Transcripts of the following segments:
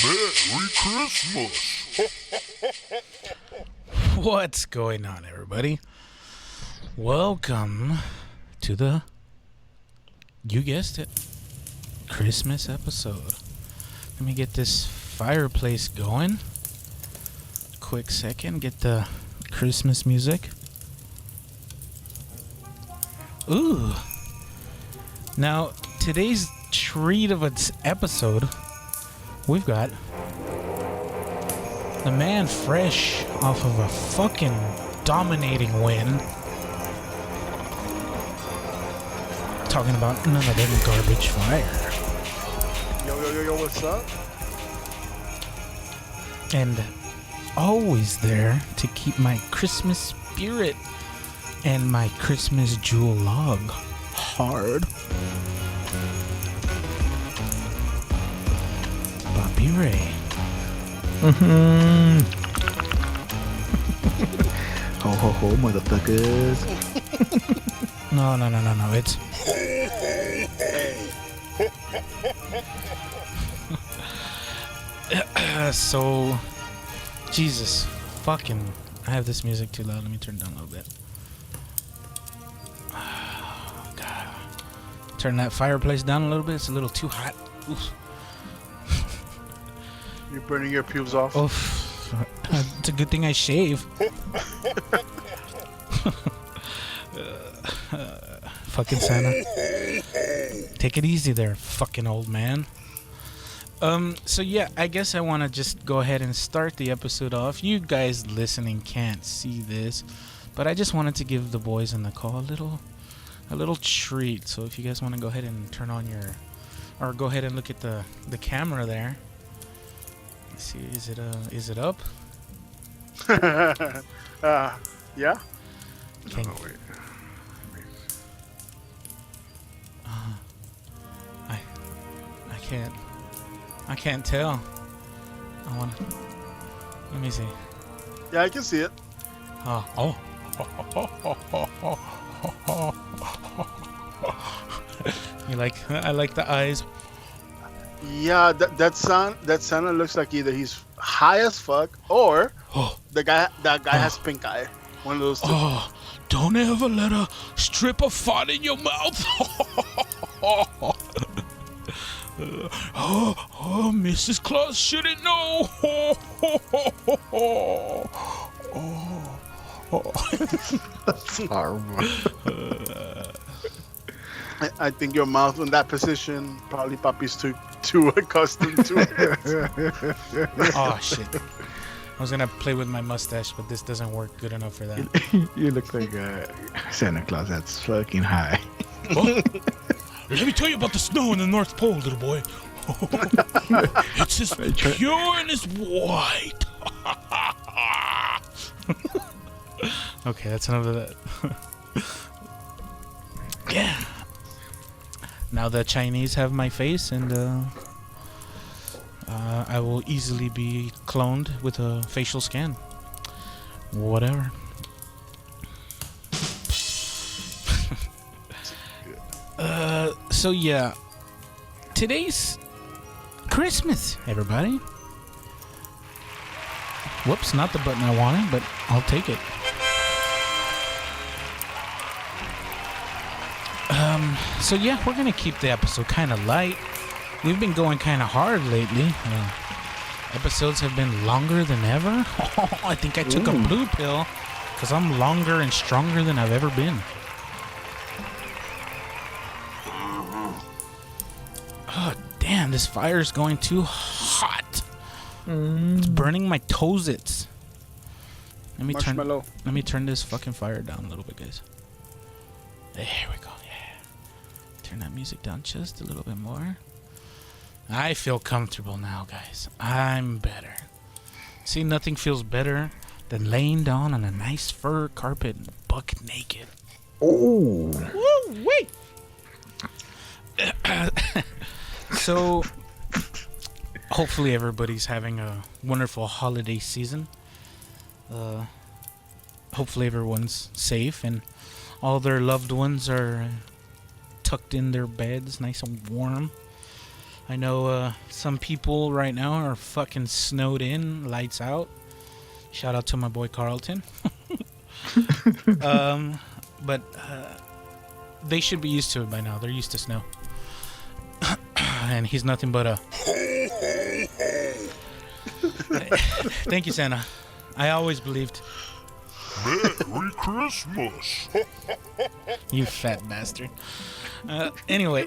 Merry Christmas! What's going on, everybody? Welcome to the, you guessed it, Christmas episode. Let me get this fireplace going. Quick second, get the Christmas music. Ooh. Now, today's treat of its episode, we've got the man fresh off of a fucking dominating win. Talking about none of them garbage fire. Yo, what's up? And always there to keep my Christmas spirit and my Christmas jewel log hard. Bobby Ray. Ho ho ho, motherfuckers. No. It's so Jesus fucking. I have this music too loud. Let me turn it down a little bit. Oh, God. Turn that fireplace down a little bit. It's a little too hot. Oof. You're burning your pubes off. Oof. It's a good thing I shave. Fucking Santa. Take it easy there, fucking old man. So yeah, I guess I want to just go ahead and start the episode off. You guys listening can't see this, but I just wanted to give the boys in the call a little treat. So if you guys want to go ahead and turn on or go ahead and look at the camera there. Let's see, is it up? Yeah. Okay. Oh, wait. I can't tell. Let me see. Yeah, I can see it. Oh. I like the eyes. Yeah, that Santa looks like either he's high as fuck or that guy has pink eye. One of those two. Oh, don't ever let a stripper fart in your mouth. Oh, Mrs. Claus shouldn't know. That's horrible. I think your mouth in that position, probably Papi's too accustomed to it. Oh, shit. I was gonna play with my mustache, but this doesn't work good enough for that. You look like Santa Claus that's fucking high. Oh, let me tell you about the snow in the North Pole, little boy. It's as pure and as white. Okay, that's enough of that. Yeah. Now the Chinese have my face, and I will easily be cloned with a facial scan. Whatever. So yeah, today's Christmas, everybody. Whoops, not the button I wanted, but I'll take it. So yeah, we're gonna keep the episode kind of light. We've been going kind of hard lately. Episodes have been longer than ever. I think I took a blue pill because I'm longer and stronger than I've ever been. Oh, damn, this fire is going too hot. It's burning my toes. Let me turn this fucking fire down a little bit, guys. There we go. Yeah. Turn that music down just a little bit more. I feel comfortable now, guys. I'm better. See, nothing feels better than laying down on a nice fur carpet buck naked. Oh. Woo wait. So, hopefully everybody's having a wonderful holiday season. Hopefully everyone's safe and all their loved ones are tucked in their beds, nice and warm. I know some people right now are fucking snowed in, lights out. Shout out to my boy Carlton. But they should be used to it by now. They're used to snow. And he's nothing but a... Thank you, Santa. I always believed. Merry Christmas. You fat bastard. Anyway,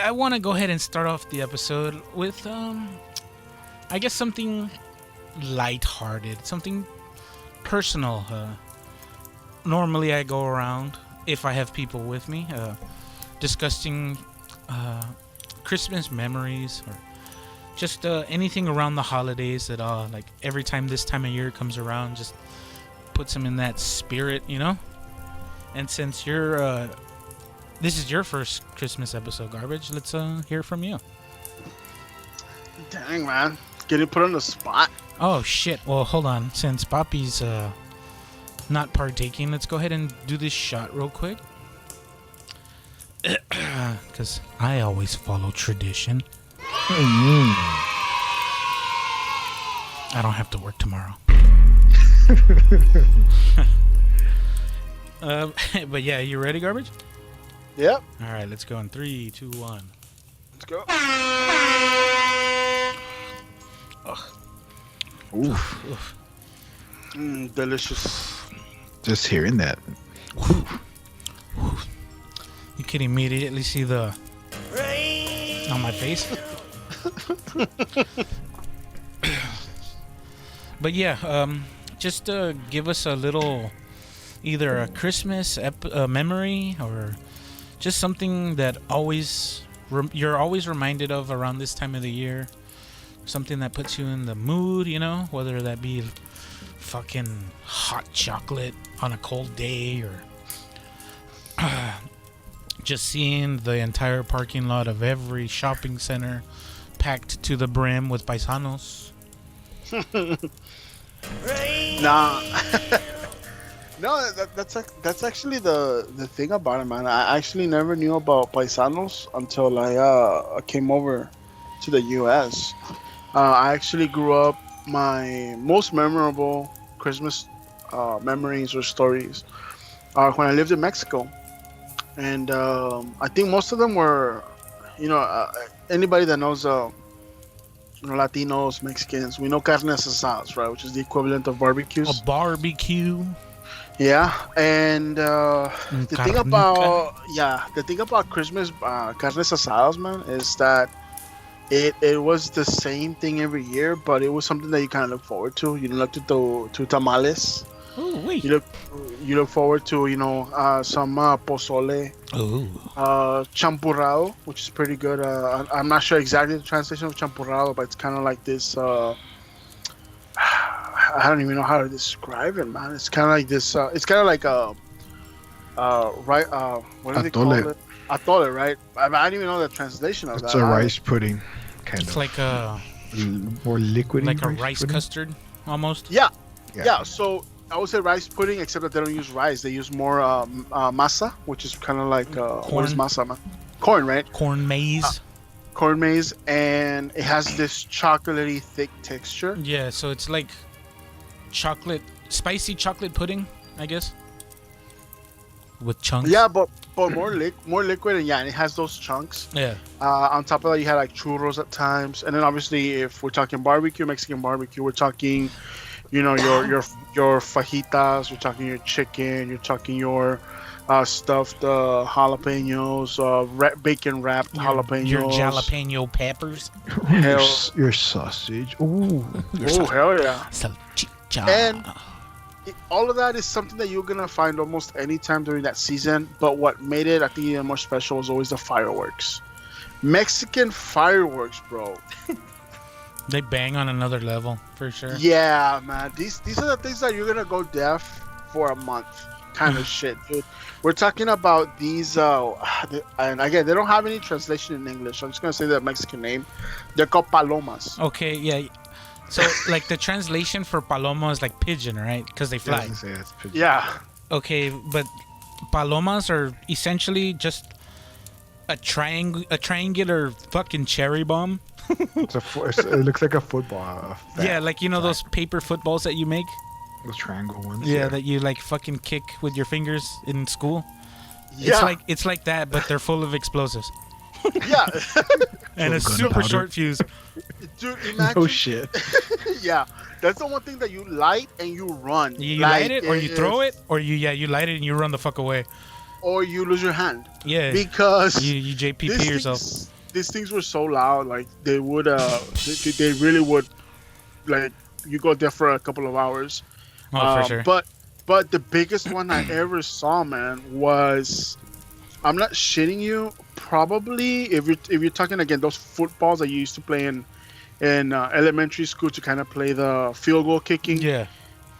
I want to go ahead and start off the episode with, I guess something lighthearted, something personal. Normally I go around, if I have people with me, discussing Christmas memories or just anything around the holidays that like every time this time of year comes around just puts them in that spirit, you know. And since you're this is your first Christmas episode, Garbage, let's hear from you. Dang, man, getting put on the spot. Oh shit, well hold on, since Papi's not partaking, let's go ahead and do this shot real quick. Because I always follow tradition. I don't have to work tomorrow. But yeah, you ready, Garbage? Yep. All right, let's go in 3, 2, 1. Let's go. Oof. Delicious. Just hearing that. You can immediately see the on my face. But yeah, just give us a little, either a Christmas memory or just something that always you're always reminded of around this time of the year. Something that puts you in the mood, you know, whether that be fucking hot chocolate on a cold day or just seeing the entire parking lot of every shopping center packed to the brim with paisanos. Nah. No, that's actually the thing about it, man. I actually never knew about paisanos until I came over to the U.S. I actually grew up. My most memorable Christmas memories or stories are when I lived in Mexico, and I think most of them were, anybody that knows, Latinos, Mexicans, we know carne asadas, right, which is the equivalent of barbecues. A barbecue. Yeah, and the thing about Christmas carne asadas, man, is that it was the same thing every year, but it was something that you kind of look forward to. You look to tamales. Oh wait. You look forward to some pozole. Oh. Champurrado, which is pretty good. I'm not sure exactly the translation of champurrado, but it's kind of like this. I don't even know how to describe it, man. It's kind of like this. It's kind of like what do they call it? Atole, right? I don't even know the translation of that. It's a rice pudding, kind It's of. like a more liquidy. like a rice custard almost. Yeah. So I would say rice pudding, except that they don't use rice. They use more masa, which is kind of like what is masa, man? Corn, right? Corn maize. Corn maize, and it has this chocolatey thick texture. Yeah, so it's like spicy chocolate pudding, I guess, with chunks. Yeah, but more liquid, and and it has those chunks. Yeah. On top of that, you had like churros at times, and then obviously, if we're talking barbecue, Mexican barbecue, we're talking, your fajitas, you're talking your chicken, you're talking your stuffed jalapenos, bacon wrapped jalapenos, your jalapeno peppers, your sausage. Ooh. Oh hell yeah! Salchicha. And all of that is something that you're gonna find almost any time during that season. But what made it, I think, even more special was always the fireworks. Mexican fireworks, bro. They bang on another level for sure. Yeah, man. These are the things that you're gonna go deaf for a month, kind of shit, dude. We're talking about these, and again, they don't have any translation in English. So I'm just gonna say the Mexican name. They're called palomas. Okay, yeah. So, like, the translation for paloma is like pigeon, right? Because they fly. Doesn't say that's pigeon. Yeah. Okay, but palomas are essentially just a triangular fucking cherry bomb. It looks like a football. Yeah, like those paper footballs that you make. Those triangle ones. Yeah, that you like fucking kick with your fingers in school. Yeah. It's like that, but they're full of explosives. Yeah. And a super short fuse. Dude, imagine. Oh shit. Yeah. That's the one thing that you light and you run. You light it, or you throw it, or you light it and you run the fuck away. Or you lose your hand. Yeah. Because you JPP yourself. These things were so loud, like they would, they really would, like you go there for a couple of hours. Oh, for sure. But the biggest one I ever saw, man, was, I'm not shitting you. Probably if you're talking again those footballs that you used to play in elementary school to kind of play the field goal kicking. Yeah.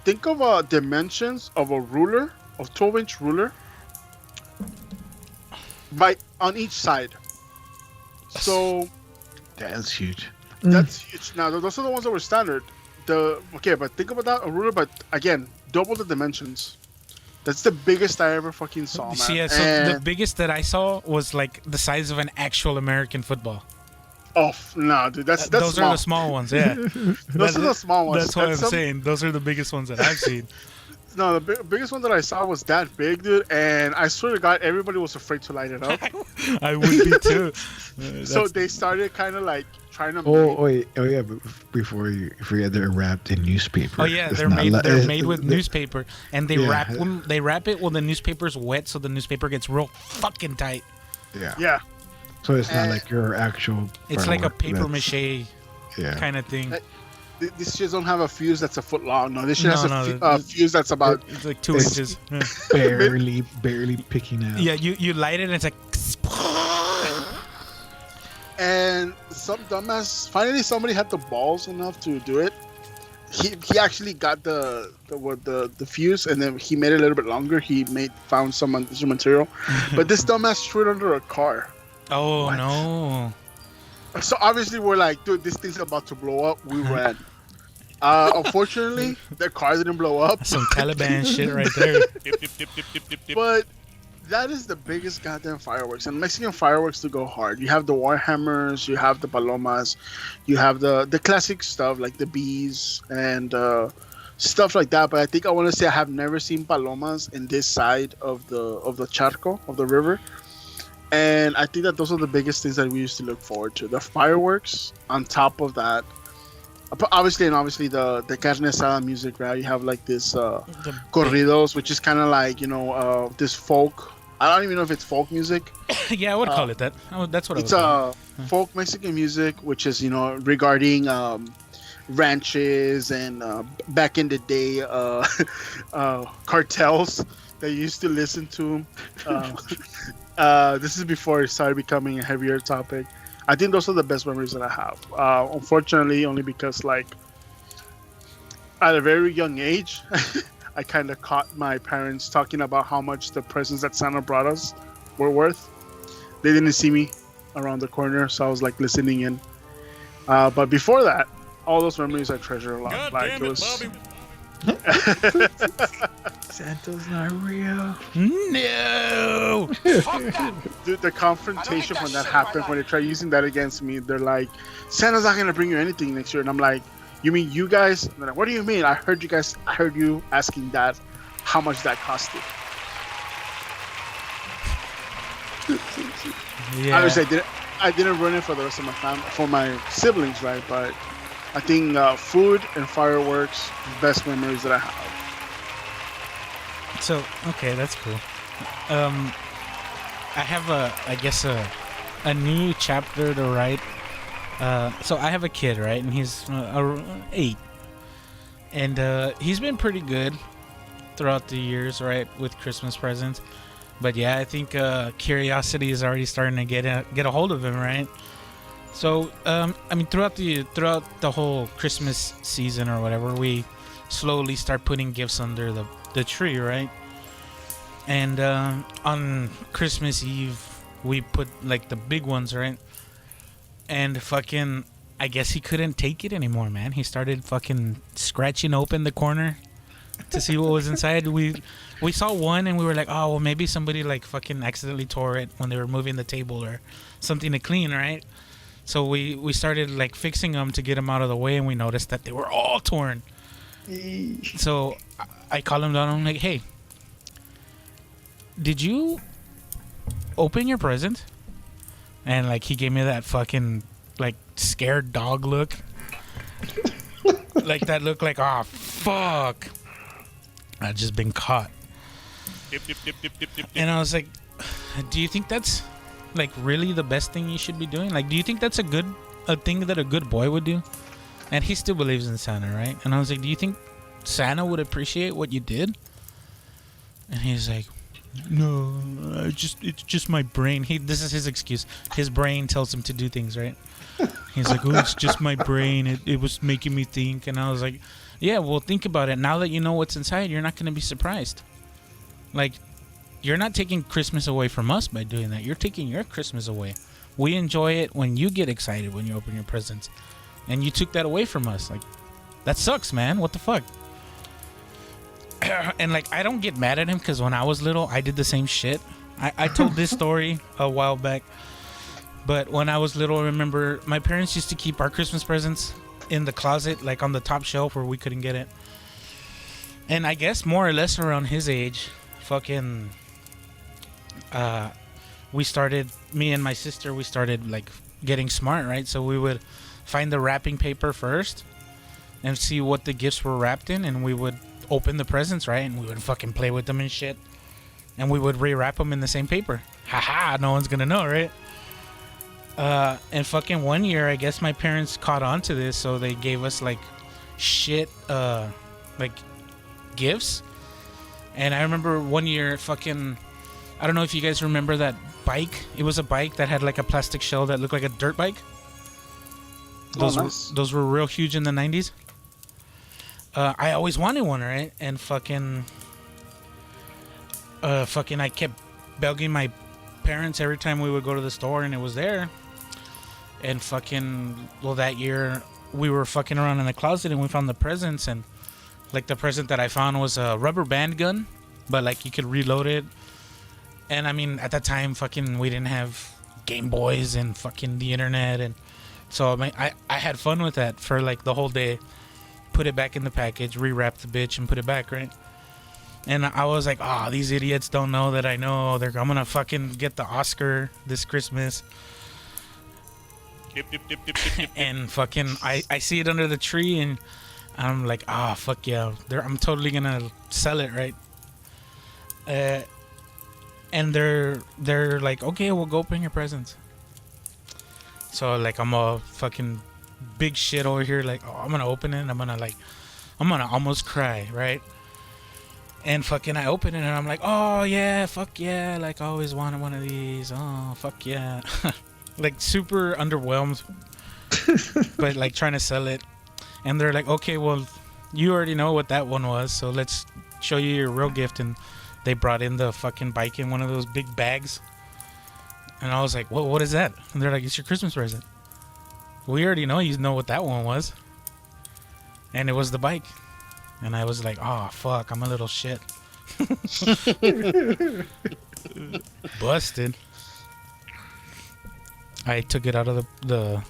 Think of dimensions of a ruler, of 12-inch ruler, on each side. So that's huge. that's huge. Now those are the ones that were standard. But think about that, a ruler, but again, double the dimensions. That's the biggest I ever fucking saw, man. Yeah, so the biggest that I saw was like the size of an actual American football. Oh no, dude, that's those small. are the small ones. Yeah, Those are the small ones. That's what I'm saying. Those are the biggest ones that I've seen. No, the biggest one that I saw was that big, dude, and I swear to God, everybody was afraid to light it up. I would be too. So they started kind of like trying to. Oh yeah! Before you forget, they're wrapped in newspaper. Oh yeah, they're made with newspaper, and they wrap them. They wrap it when the newspaper's wet, so the newspaper gets real fucking tight. Yeah. Yeah. So it's not like your actual. It's like a paper that's- mache Yeah. kind of thing. These shits don't have a fuse that's a foot long. No, this shit has No, a fuse that's about. It's like 2 inches. Yeah. barely picking out. Yeah, you light it and it's like. And some dumbass. Finally, somebody had the balls enough to do it. He actually got the fuse, and then he made it a little bit longer. He found some material, but this dumbass threw it under a car. Oh no! So obviously we're like, dude, this thing's about to blow up. We ran. Unfortunately, their car didn't blow up. Some Taliban shit right there. But that is the biggest goddamn fireworks. And Mexican fireworks do go hard. You have the Warhammers, you have the Palomas, you have the classic stuff like the bees and stuff like that. But I think I want to say I have never seen Palomas in this side of the Charco, of the river. And I think that those are the biggest things that we used to look forward to. The fireworks on top of that. Obviously the carne asada music, right? You have like this corridos, which is kind of like, this folk. I don't even know if it's folk music. Yeah, I would call it that. That's what it's call it. Folk Mexican music, which is, regarding ranches and back in the day cartels that you used to listen to. This is before it started becoming a heavier topic. I think those are the best memories that I have. Unfortunately, only because, like, at a very young age, I kind of caught my parents talking about how much the presents that Santa brought us were worth. They didn't see me around the corner, so I was, like, listening in. But before that, all those memories I treasure a lot. God like, damn it it, was... Bobby. Santa's not real. No. Dude, the confrontation when that happened, when they try using that against me, they're like, Santa's not gonna bring you anything next year, and I'm like, you mean you guys? And they're like, what do you mean? I heard you asking that, how much that costed. Yeah. Obviously, I didn't ruin it for the rest of my family, for my siblings, right? But I think food and fireworks, best memories that I have. So okay, that's cool. I have a new chapter to write. So I have a kid, right, and he's 8, and he's been pretty good throughout the years, right, with Christmas presents. But yeah, I think curiosity is already starting to get a hold of him, right? So I mean, throughout the whole Christmas season or whatever, we slowly start putting gifts under the tree, right? And on Christmas Eve, we put like the big ones, right? And fucking, I guess he couldn't take it anymore, man. He started fucking scratching open the corner to see what was inside. We saw one and we were like, oh, well, maybe somebody like fucking accidentally tore it when they were moving the table or something to clean, right? So we started like fixing them to get them out of the way, and we noticed that they were all torn. So I called him down. I'm like, hey, did you open your present? And like he gave me that fucking like scared dog look. Like that look like, oh fuck, I've just been caught. And I was like, do you think that's like really the best thing you should be doing? Like, do you think that's a thing that a good boy would do? And he still believes in Santa, right? And I was like, do you think Santa would appreciate what you did? And he's like, no, it's just my brain. This is his excuse. His brain tells him to do things, right? He's like, oh, it's just my brain. It was making me think. And I was like, yeah, well, think about it. Now that you know what's inside, you're not going to be surprised. Like, you're not taking Christmas away from us by doing that. You're taking your Christmas away. We enjoy it when you get excited when you open your presents. And you took that away from us. Like, that sucks, man. What the fuck? And, like, I don't get mad at him because when I was little, I did the same shit. I told this story a while back. But when I was little, I remember my parents used to keep our Christmas presents in the closet, like on the top shelf where we couldn't get it. And I guess more or less around his age, fucking... me and my sister, we started like getting smart, right? So we would find the wrapping paper first and see what the gifts were wrapped in, and we would open the presents, right? And we would fucking play with them and shit, and we would rewrap them in the same paper. Haha, no one's gonna know, right? And fucking one year, I guess my parents caught on to this, so they gave us like shit, like gifts. And I remember one year, fucking, I don't know if you guys remember that bike. It was a bike that had like a plastic shell that looked like a dirt bike. Those were real huge in the 90s. I always wanted one, right? And fucking I kept begging my parents every time we would go to the store, and it was there. And fucking, well, that year we were fucking around in the closet and we found the presents, and like the present that I found was a rubber band gun, but like you could reload it. And I mean, at that time, fucking, we didn't have Game Boys and fucking the internet, and so I had fun with that for like the whole day. Put it back in the package, rewrap the bitch, and put it back, right? And I was like, oh, these idiots don't know that I know. I'm gonna fucking get the Oscar this Christmas. And fucking, I see it under the tree, and I'm like, ah, fuck yeah, I'm totally gonna sell it, right? And they're like, okay, we'll go open your presents. So like, I'm a fucking big shit over here, like, oh, I'm gonna open it, and I'm gonna almost cry, right? And fucking, I open it, and I'm like, oh yeah, fuck yeah, like I always wanted one of these. Oh fuck yeah. Like super underwhelmed, but like trying to sell it. And they're like, okay, well, you already know what that one was, so let's show you your real gift. And they brought in the fucking bike in one of those big bags. And I was like, what is that? And they're like, it's your Christmas present. We already know you know what that one was. And it was the bike. And I was like, oh fuck, I'm a little shit. Busted. I took it out of the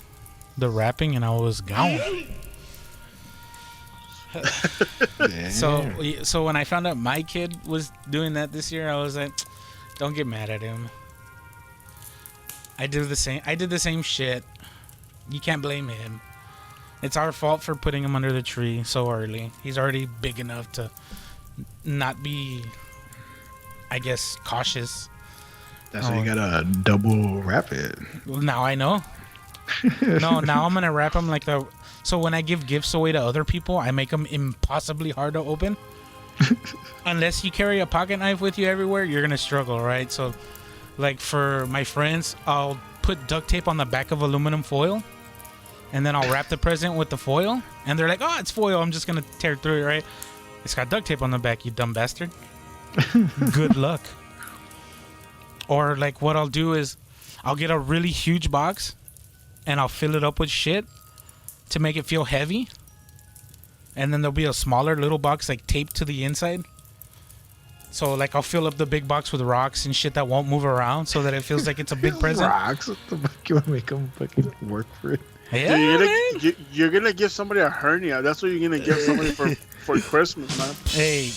wrapping, and I was gone. So when I found out my kid was doing that this year, I was like, don't get mad at him. I did the same shit. You can't blame him. It's our fault for putting him under the tree so early. He's already big enough to not be, I guess, cautious. That's why you gotta double wrap it. Well, now I know. No, now I'm gonna wrap them like the. So when I give gifts away to other people, I make them impossibly hard to open. Unless you carry a pocket knife with you everywhere, you're gonna struggle, right? So, like for my friends, I'll put duct tape on the back of aluminum foil, and then I'll wrap the present with the foil, and they're like, "Oh, it's foil. I'm just gonna tear through it, right? It's got duct tape on the back, you dumb bastard." Good luck. Or like what I'll do is I'll get a really huge box and I'll fill it up with shit to make it feel heavy. and then there'll be a smaller little box like taped to the inside. So like I'll fill up the big box with rocks and shit that won't move around, so that it feels like it's a big present. Rocks? What the fuck? You want to make them fucking work for it? Yeah, Dude, you're gonna give somebody a hernia. That's what you're gonna give somebody for Christmas, man. Hey,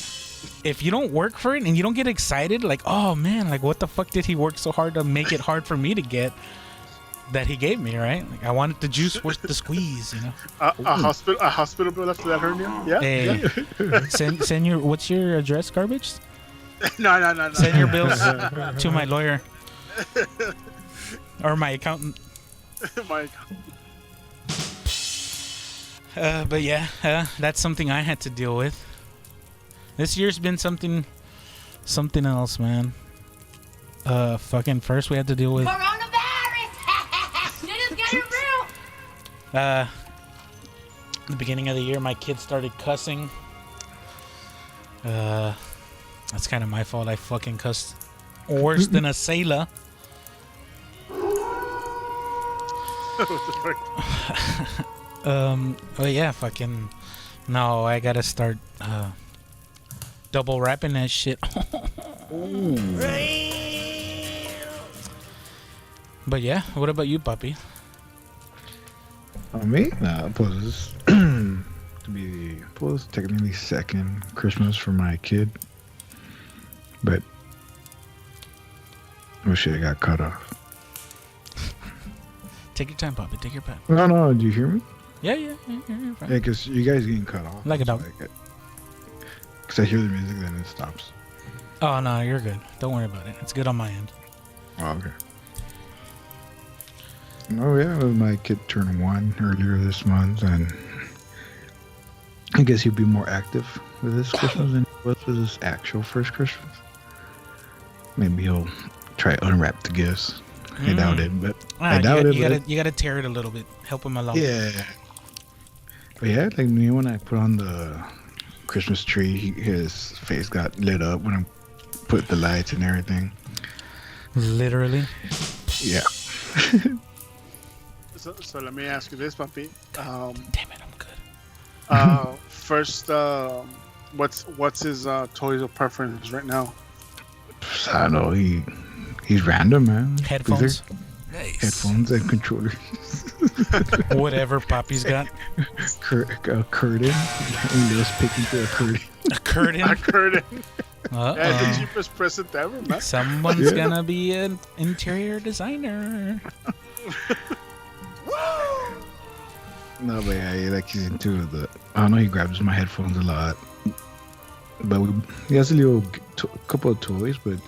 if you don't work for it and you don't get excited, like, oh man, like what the fuck did he work so hard to make it hard for me to get that he gave me, right? Like I wanted the juice worth the squeeze, you know. A hospital bill after that hernia. Yeah. Hey, send your what's your address, garbage? No. Send your bills to my lawyer or my accountant. But yeah, that's something I had to deal with. This year's been something else, man. Fucking first we had to deal with coronavirus. Shit is getting real. the beginning of the year, my kids started cussing. That's kind of my fault. I fucking cussed worse than a sailor. Oh yeah, fucking. No, I gotta start double wrapping that shit. But yeah, what about you, puppy? Me? Suppose to be technically second Christmas for my kid, but oh shit, I got cut off. Take your time, puppy. Take your time. No, do you hear me? Yeah, you're fine. Yeah, because you guys getting cut off. Like a dog. Because I hear the music, then it stops. Oh no, you're good. Don't worry about it. It's good on my end. Oh, okay. Oh yeah, my kid turned 1 earlier this month, and I guess he'll be more active with this Christmas than he was with his actual first Christmas. Maybe he'll try to unwrap the gifts. I doubt it, but I doubt it. You gotta tear it a little bit. Help him along. Yeah. But yeah, like me when I put on the Christmas tree, his face got lit up when I put the lights and everything. Literally. Yeah. So let me ask you this, puppy. Damn it, I'm good. First, what's his toys of preference right now? I don't know. He's random, man. Headphones. Nice. Headphones and controllers. Whatever Poppy's got. A curtain. He loves picking to a curtain. A curtain. A curtain. Uh-oh. That's the cheapest present ever, man. Someone's gonna be an interior designer. No, but yeah, he's into the. I don't know. He grabs my headphones a lot, but he has a little couple of toys, but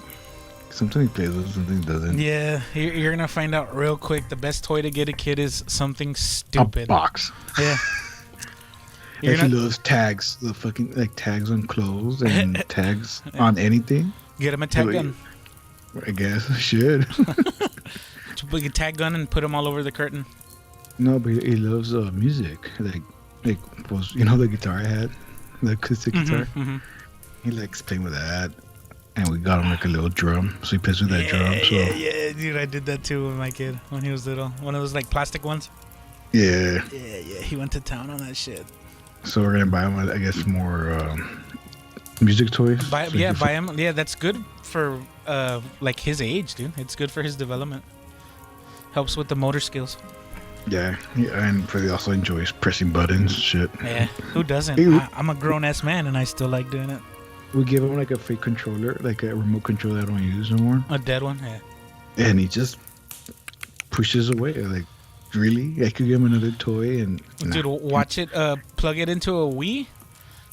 sometimes he plays with, sometimes he doesn't. Yeah, you're gonna find out real quick. The best toy to get a kid is something stupid. A box. Yeah. He loves tags, the fucking tags on clothes and tags on anything. Get him a tag gun. I guess I should. Put a tag gun and put them all over the curtain. No, but he loves music. Like the guitar I had, the acoustic guitar. Mm-hmm. He likes playing with that, and we got him a little drum, so he plays with that drum. So Yeah, dude, I did that too with my kid when he was little. One of those plastic ones. Yeah. Yeah, he went to town on that shit. So we're gonna buy him, I guess, more music toys. Buy him. Yeah, that's good for his age, dude. It's good for his development. Helps with the motor skills. Yeah, and he also enjoys pressing buttons, shit. Yeah, who doesn't? I'm a grown ass man, and I still like doing it. We give him a fake controller, a remote controller I don't use no more. A dead one, yeah. And he just pushes away. Really? I could give him another toy and. Dude, watch it. Plug it into a Wii,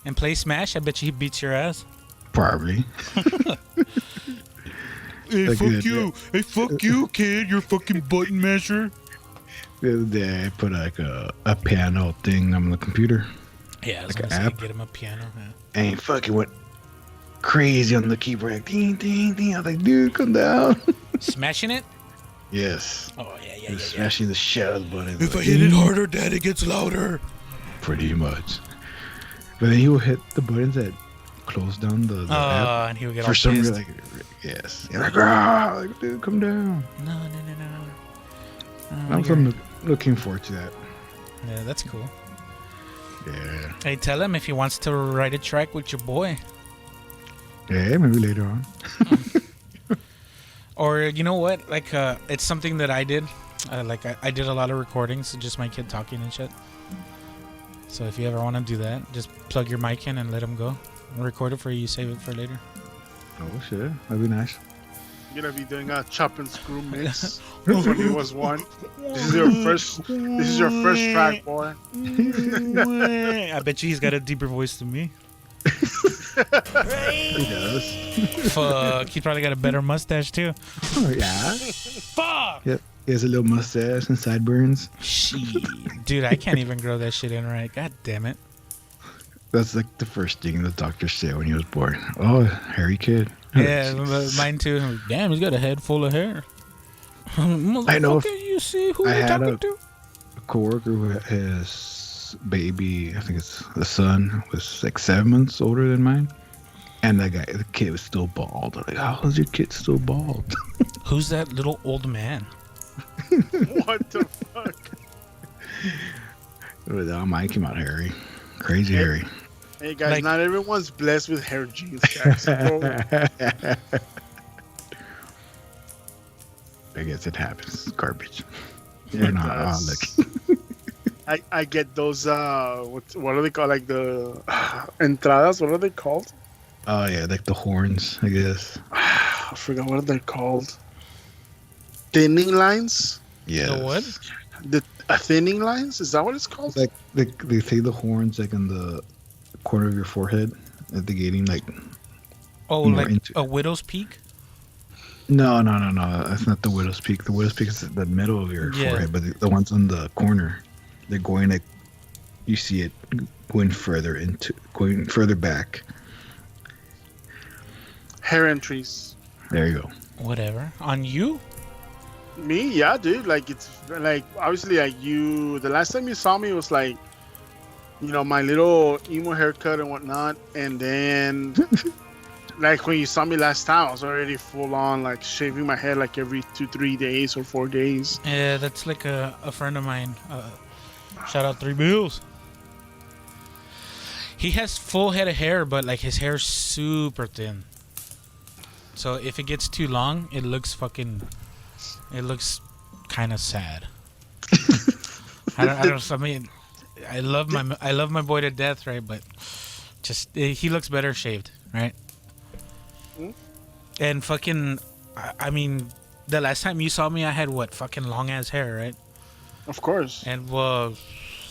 and play Smash. I bet you he beats your ass. Probably. Hey, fuck you! Hey, fuck you, kid! You're fucking button masher. The other day I put a piano thing on the computer. Yeah, I was an gonna app. say, get him a piano. Yeah. And he fucking went crazy on the keyboard. Ding, ding, ding. I was like, dude, come down. Smashing it? Yes. Oh, yeah. Smashing the shit out of the button. If I hit it harder, Dad, it gets louder. Pretty much. But then he will hit the buttons that close down the app. And he would get For all some pissed. reason, yes. You're like, dude, come down. No. I'm looking forward to that. Yeah, that's cool. Yeah. Hey, tell him if he wants to ride a track with your boy. Yeah, maybe later on. Or you know what? Like, it's something that I did. I did a lot of recordings, just my kid talking and shit. So if you ever want to do that, just plug your mic in and let him go. Record it for you, save it for later. Oh shit, that'd be nice. You're gonna be doing a chop and screw mix. 20 was one. This is your first. This is your first track, boy. I bet you he's got a deeper voice than me. He does. Fuck, he probably got a better mustache too. Oh yeah. Fuck. Yep. He has a little mustache and sideburns. Shit, dude, I can't even grow that shit in right. God damn it. That's like the first thing the doctor said when he was born. Oh, hairy kid. Yeah, mine too. Damn, he's got a head full of hair. I know. You see who I you're had talking to? A coworker who his baby, I think it's the son, was like 7 months older than mine, and the kid was still bald. I'm like, how is your kid still bald? Who's that little old man? What the fuck? Mine came out hairy, crazy hairy. Hey guys, Like- not everyone's blessed with hair genes, guys. I guess it happens. It's garbage. You're not does. lucky. I get those what are they called, like the entradas? What are they called? Oh yeah, like the horns, I guess. I forgot what they're called. Thinning lines. Yeah. The what? The thinning lines. Is that what it's called? Like they say the horns like in the corner of your forehead at the beginning, like. Oh, More like into- a widow's peak? No. That's not the widow's peak. The widow's peak is the middle of your Yeah. forehead, but the ones on the corner, they're going like, you see it going further back. Hair entries. There you go. Whatever. On you? Me, yeah, dude. Like it's like obviously like you. The last time you saw me was like, you know, my little emo haircut and whatnot, and then like when you saw me last time, I was already full on like shaving my head like every 2-3 days or 4 days. Yeah, that's like a friend of mine. Shout out 3 Bills. He has full head of hair, but like his hair's super thin. So if it gets too long, it looks kind of sad. I mean, I love my boy to death, right? But just he looks better shaved, right? Mm. And fucking, I mean, the last time you saw me, I had what fucking long ass hair, right? Of course. And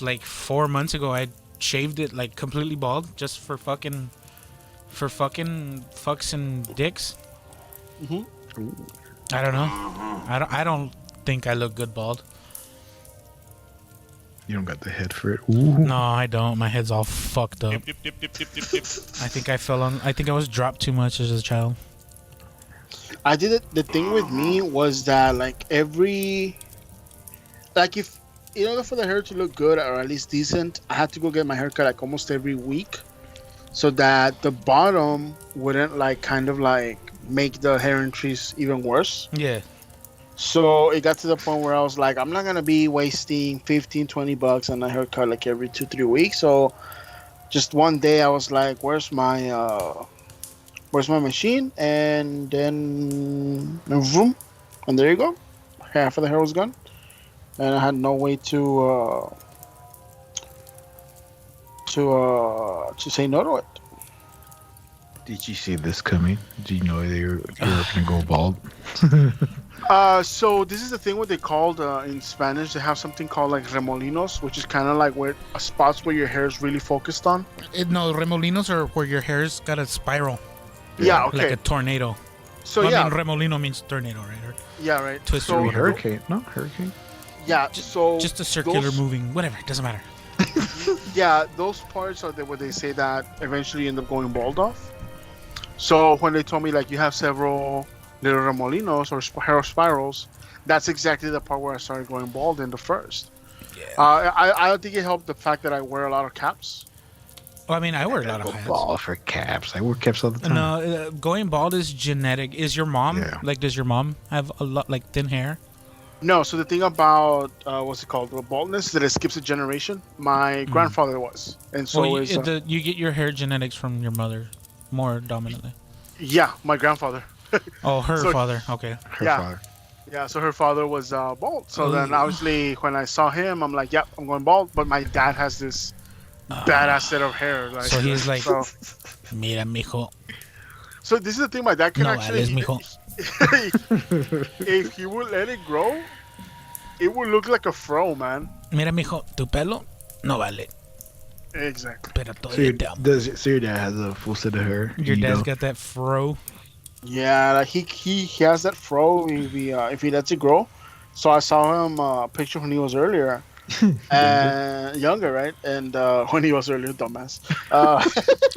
like 4 months ago, I shaved it like completely bald, just for fucking fucks and dicks. Mhm. I don't know. I don't think I look good bald. You don't got the head for it. Ooh. No, I don't. My head's all fucked up. Dip, dip, dip, dip, dip, dip. I think I was dropped too much as a child. I did it. The thing with me was that like if in order for the hair to look good or at least decent, I had to go get my haircut like almost every week, so that the bottom wouldn't like kind of like make the hair entries even worse. Yeah. So it got to the point where I was like, I'm not gonna be wasting $15-$20 on a haircut like every 2-3 weeks. So just one day I was like, where's my machine? And then vroom, and there you go. Half of the hair was gone, and I had no way to say no to it. Did you see this coming? Did you know you were gonna go bald? So this is the thing what they called in Spanish. They have something called like remolinos, which is kind of like where spots where your hair is really focused on. No, remolinos are where your hair's got a spiral, Yeah, okay. like a tornado. So Well, yeah, I mean, remolino means tornado, right? Or yeah, right. twist So or whatever. Hurricane? No, hurricane. yeah, so Just a circular those- moving, whatever. It doesn't matter. Yeah, those parts are where they say that eventually end up going bald off. So when they told me like you have several little remolinos or hair spirals, that's exactly the part where I started going bald in the first. Yeah. I don't think it helped the fact that I wear a lot of caps. Well, I mean, I wear a lot of Go hats. bald for caps. I wear caps all the time. No, going bald is genetic. Is your mom Yeah. like? Does your mom have a lot like thin hair? No, so the thing about what's it called, the baldness, is that it skips a generation. My grandfather was, and so Well, is you get your hair genetics from your mother, more dominantly. yeah, my grandfather. Oh, her So- father. Okay. Her Yeah. father. Yeah, so her father was bald. So then Ooh. obviously when I saw him, I'm like, yep, I'm going bald. But my dad has this badass set of hair. Like, So he's like, so, mira, mijo. so this is the thing. My dad can No actually, vales, mijo. if he would let it grow, it would look like a fro, man. Mira, mijo, tu pelo no vale. Exactly. Pero So your, todavía te amo. so your dad has a full set of hair. Your you dad's know? got that fro. Yeah, like he has that fro if he lets it grow. So I saw him picture when he was earlier. And younger, right? And when he was earlier, dumbass.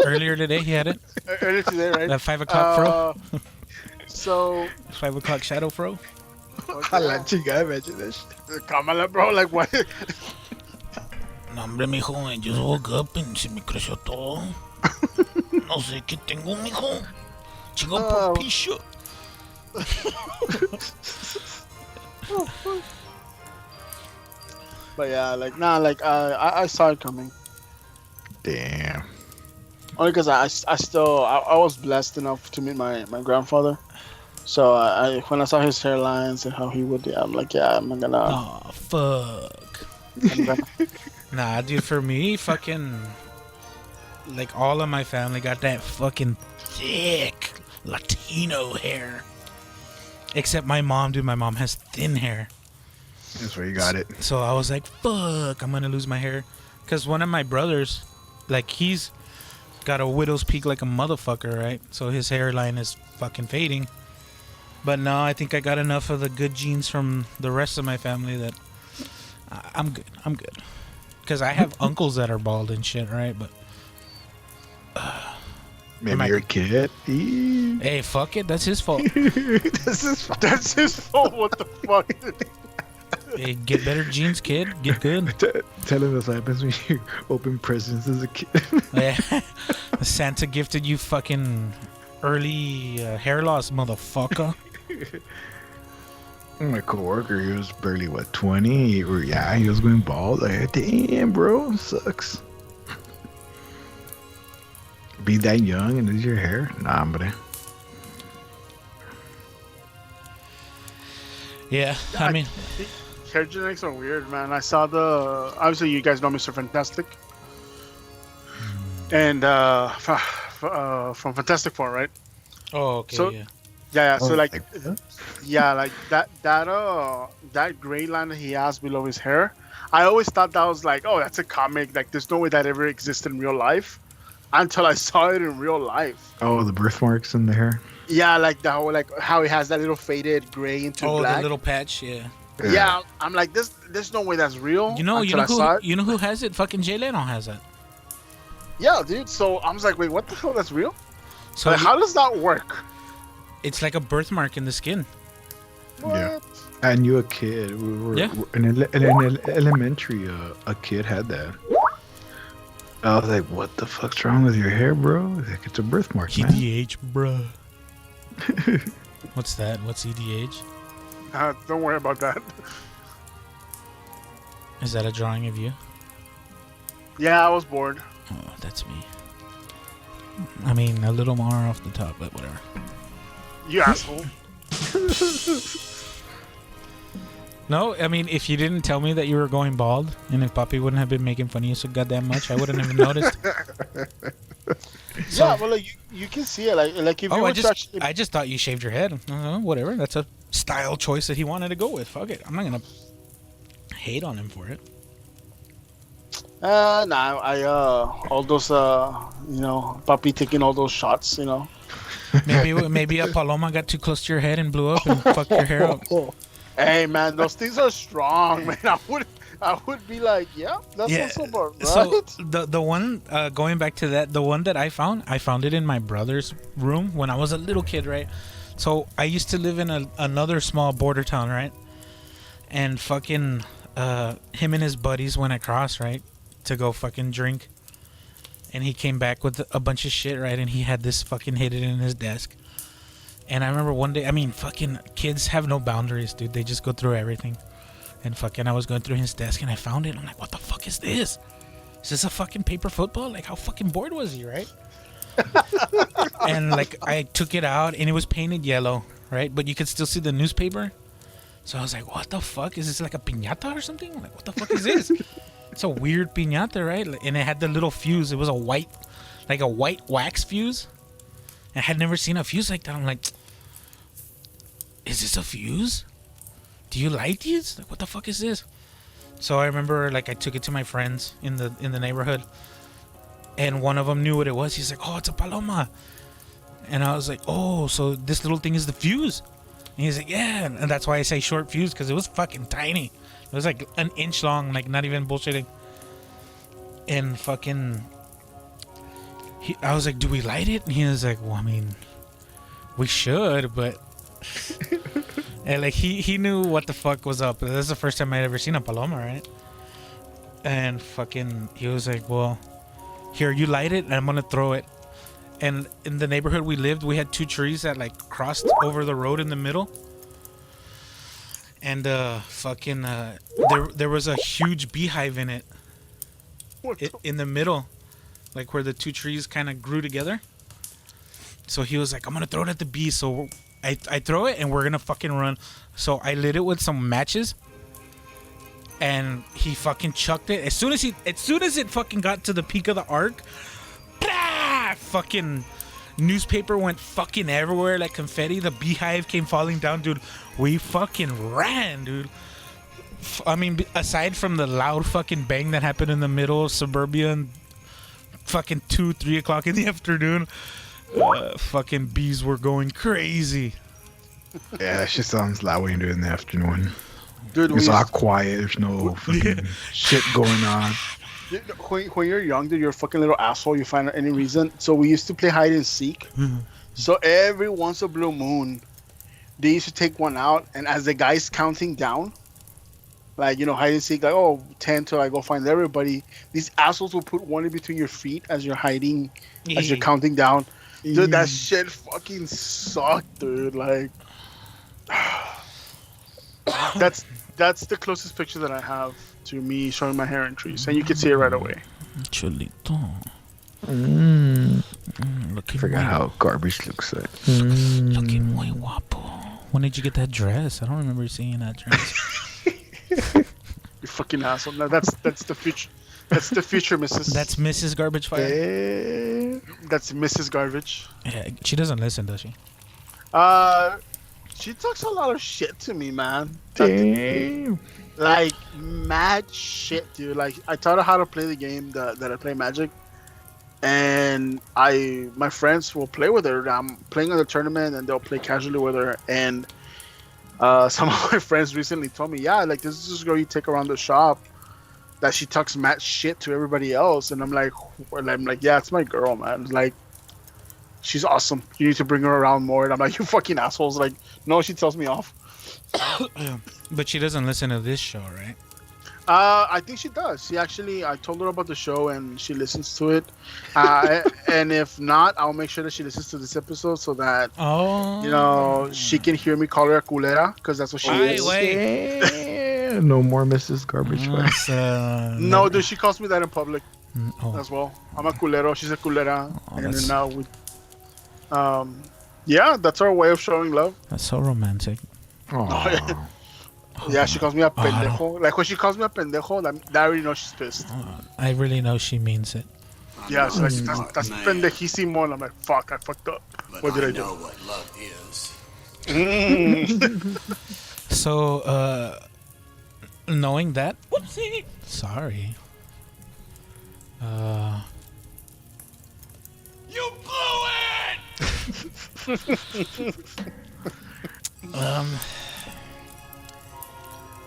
Earlier today, he had it. Earlier today, right? That 5 o'clock fro. So 5 o'clock shadow fro. A la chingada, imagine that shit. Kamala, bro, like what? No, hombre, mijo, I just woke up and se me creció todo. No sé qué tengo, mijo. Chingo Oh. propicio. But yeah, like nah, like I saw it coming. Damn. Only because I was blessed enough to meet my grandfather. So I when I saw his hairlines and how he would, I'm like, yeah, I'm gonna. Oh, fuck. I'm gonna Nah, dude, for me, fucking. Like, all of my family got that fucking thick Latino hair. Except my mom, dude. My mom has thin hair. That's where you got it. So I was like, fuck, I'm gonna lose my hair. Because one of my brothers, like, he's got a widow's peak like a motherfucker, right? So his hairline is fucking fading. But no, I think I got enough of the good genes from the rest of my family that I'm good. I'm good. Because I have uncles that are bald and shit, right? But Maybe you're a kid. Eee. hey, fuck it. That's his fault. That's his fault. What the fuck? Hey, get better genes, kid. Get good. Tell him what happens when you open presents as a kid. Yeah. Santa gifted you fucking early hair loss, motherfucker. My coworker, he was barely what 20, or yeah, he was going bald. Like, damn, bro, sucks. Be that young and lose your hair? Nah, but Yeah, I mean, Hair genetics are weird, man. I saw obviously you guys know Mr. Fantastic, and from Fantastic Four, right? oh, okay, So- yeah. Yeah. So like, what? yeah, like that gray line that he has below his hair. I always thought that was like, oh, that's a comic. Like, there's no way that ever existed in real life, until I saw it in real life. Oh, the birthmarks in the hair. Yeah, like the whole like how he has that little faded gray into Oh, black. the little patch, yeah. Yeah, I'm like this. There's no way that's real. You know until I saw it. who has it? Fucking Jay Leno has it. Yeah, dude. So I was like, wait, what the hell? That's real? So Like, how does that work? it's like a birthmark in the skin. Yeah. I knew a kid. We were Yeah. in elementary. A kid had that. I was like, "What the fuck's wrong with your hair, bro?" He's like, "It's a birthmark, man." EDH, bruh. What's that? What's EDH? Don't worry about that. Is that a drawing of you? Yeah, I was bored. Oh, that's me. I mean, a little more off the top, but whatever. You asshole. No, I mean, if you didn't tell me that you were going bald, and if Papi wouldn't have been making fun of you so goddamn much, I wouldn't have noticed. Yeah, but like you can see it. Like if you Oh, were I to just actually, I just thought you shaved your head. Whatever. That's a style choice that he wanted to go with. Fuck it. I'm not gonna hate on him for it. nah, all those Papi taking all those shots, Maybe a paloma got too close to your head and blew up and fucked your hair up. Hey man, those things are strong, man. I would be like, yeah, that's Yeah, what's about, right? So the one going back to that, the one that I found it in my brother's room when I was a little kid, right? So I used to live in another small border town, right? And fucking him and his buddies went across, right, to go fucking drink. And he came back with a bunch of shit, right? And he had this fucking hidden in his desk. And I remember one day, I mean, fucking kids have no boundaries, dude. They just go through everything. And fucking, I was going through his desk and I found it. And I'm like, what the fuck is this? Is this a fucking paper football? Like, how fucking bored was he, right? And like, I took it out and it was painted yellow, right? But you could still see the newspaper. So I was like, what the fuck? Is this like a piñata or something? Like, what the fuck is this? It's a weird piñata, right? And it had the little fuse. It was a white wax fuse. I had never seen a fuse like that. I'm like, is this a fuse? Do you light these? Like, what the fuck is this? So I remember, like, I took it to my friends in the neighborhood, and one of them knew what it was. He's like, oh, it's a paloma. And I was like, oh, so this little thing is the fuse. And he's like, yeah. And that's why I say short fuse, because it was fucking tiny. It was like an inch long, like, not even bullshitting. And fucking, I was like, do we light it? And he was like, well, I mean, we should, but... And like he knew what the fuck was up. This is the first time I'd ever seen a paloma, right? And fucking, he was like, well, here, you light it and I'm gonna throw it. And in the neighborhood we lived, we had two trees that like crossed over the road in the middle. And fucking there was a huge beehive in it. In the middle, like where the two trees kind of grew together. So he was like, I'm gonna throw it at the bee. So I throw it and we're gonna fucking run. So I lit it with some matches, and he fucking chucked it. As soon as it fucking got to the peak of the arc, blah, fucking newspaper went fucking everywhere like confetti. The beehive came falling down, dude. We fucking ran, dude. I mean, aside from the loud fucking bang that happened in the middle of suburbia and fucking 2-3 o'clock in the afternoon, fucking bees were going crazy. Yeah, that shit sounds loud when you do it in the afternoon. Dude, it's all quiet. There's no fucking shit going on. When you're young, dude, you're a fucking little asshole. You find out any reason. So we used to play hide and seek. So every once a blue moon, they used to take one out, and as the guy's counting down, like, you know, hide and seek, like, oh, 10 till I go find everybody. These assholes will put one in between your feet as you're hiding, as you're counting down. Dude, that shit fucking sucked, dude. Like, that's the closest picture that I have to me showing my hair in trees, and you can see it right away. Chulito. Forgot how garbage looks like. Looking muy guapo. When did you get that dress? I don't remember seeing that dress. You fucking asshole. No, that's the future. That's the future, Mrs. That's Mrs. Garbage Fire. That's Mrs. Garbage. Yeah, she doesn't listen, does she? She talks a lot of shit to me, man. Damn. Like, mad shit, dude. Like, I taught her how to play the game that I play Magic, and my friends will play with her. I'm playing in the tournament, and they'll play casually with her. And some of my friends recently told me, yeah, like, this is this girl you take around the shop that she talks mad shit to everybody else. And I'm like, yeah, it's my girl, man. Like, she's awesome. You need to bring her around more. And I'm like, you fucking assholes. Like, no, she tells me off. But she doesn't listen to this show, right? I think she does. I told her about the show and she listens to it. And if not, I'll make sure that she listens to this episode so that, you know, she can hear me call her a culera, because that's what she is. Yeah, no more Mrs. Garbage Fire. No, dude, she calls me that in public as well. I'm a culero. She's a culera. And then now yeah, that's our way of showing love. That's so romantic. Yeah, she calls me a pendejo. Like, when she calls me a pendejo, that I already know she's pissed. I really know she means it. Yeah, she's like, that's pendejísimo. And I'm like, fuck, I fucked up. But what did I do? know what love is. So, knowing that, whoopsie, sorry. You blew it!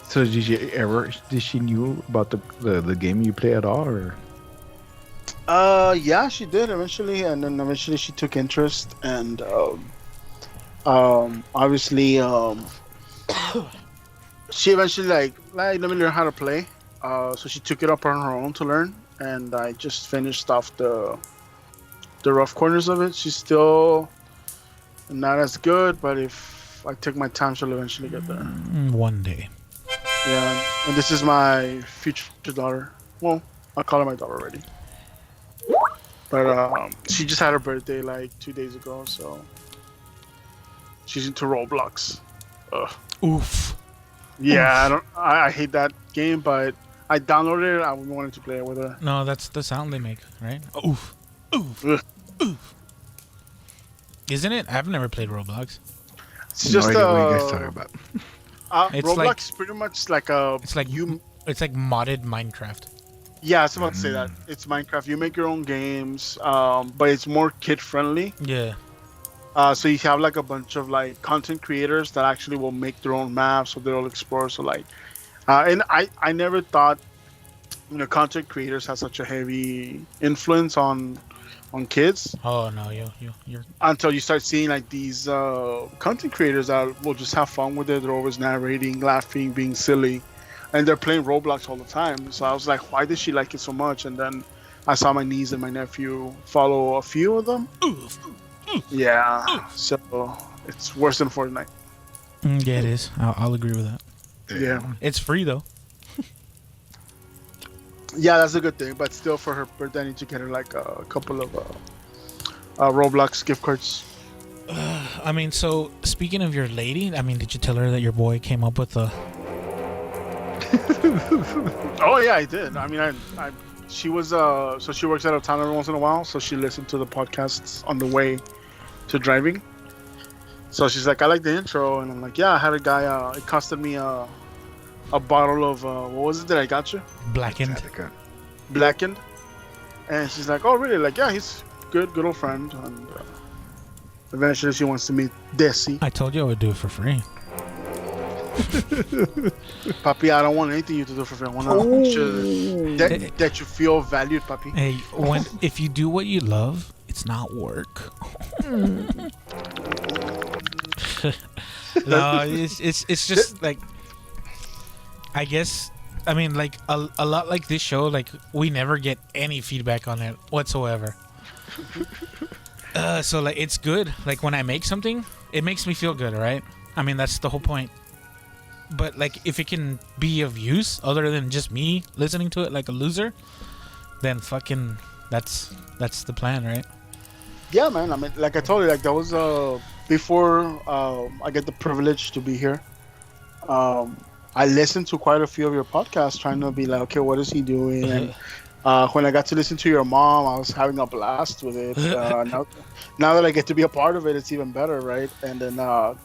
So did she knew about the game you play at all, or? Yeah, she did eventually, and then eventually she took interest, and obviously she eventually like let me learn how to play. So she took it up on her own to learn, and I just finished off the rough corners of it. She's still Not as good, but if I take my time, she'll eventually get there. One day. Yeah, and this is my future daughter. Well, I call her my daughter already. But she just had her birthday like 2 days ago, so she's into Roblox. Ugh. Oof. Yeah, I hate that game, but I downloaded it. I wanted to play it with her. No, that's the sound they make, right? Oof. Oof. Ugh. Oof. Isn't it? I've never played Roblox. It's just no idea what you guys talking about. It's Roblox like- is pretty much like a. It's like it's like modded Minecraft. Yeah, I was about to say that. It's Minecraft. You make your own games, but it's more kid friendly. Yeah. So you have like a bunch of like content creators that actually will make their own maps, or they'll explore. So like, and I never thought, content creators have such a heavy influence on kids Oh no, you're until you start seeing like these content creators that will just have fun with it. They're always narrating, laughing, being silly, and they're playing Roblox all the time. So I was like, why does she like it so much? And then I saw my niece and my nephew follow a few of them. Yeah, so it's worse than Fortnite. Yeah, it is. I'll agree with that. Yeah, It's free though. yeah, that's a good thing. But still, for her birthday, I need to get her like a couple of Roblox gift cards. I mean, so speaking of your lady, I mean, did you tell her that your boy came up with the? Oh yeah, I did. I mean, I she was so she works out of town every once in a while, so she listened to the podcasts on the way to driving. So she's like, I like the intro, and I'm like, yeah, I had a guy. It costed me a bottle of what was it that I got you? Blackened. Blackened. And she's like, oh really? Like, yeah, he's good old friend. And eventually, she wants to meet Desi. I told you I would do it for free. Papi, I don't want anything you to do for free. I want to that you feel valued, Papi. Hey, if you do what you love, it's not work. No, it's just like, I guess, I mean, like a lot like this show, like we never get any feedback on it whatsoever. So like it's good. Like when I make something, it makes me feel good, right? I mean, that's the whole point. But like if it can be of use other than just me listening to it like a loser, then fucking that's the plan, right? Yeah, man. I mean, like I told you, like that was before I get the privilege to be here. I listened to quite a few of your podcasts, trying to be like, okay, what is he doing? And when I got to listen to your mom, I was having a blast with it. Now that I get to be a part of it, it's even better, right? And then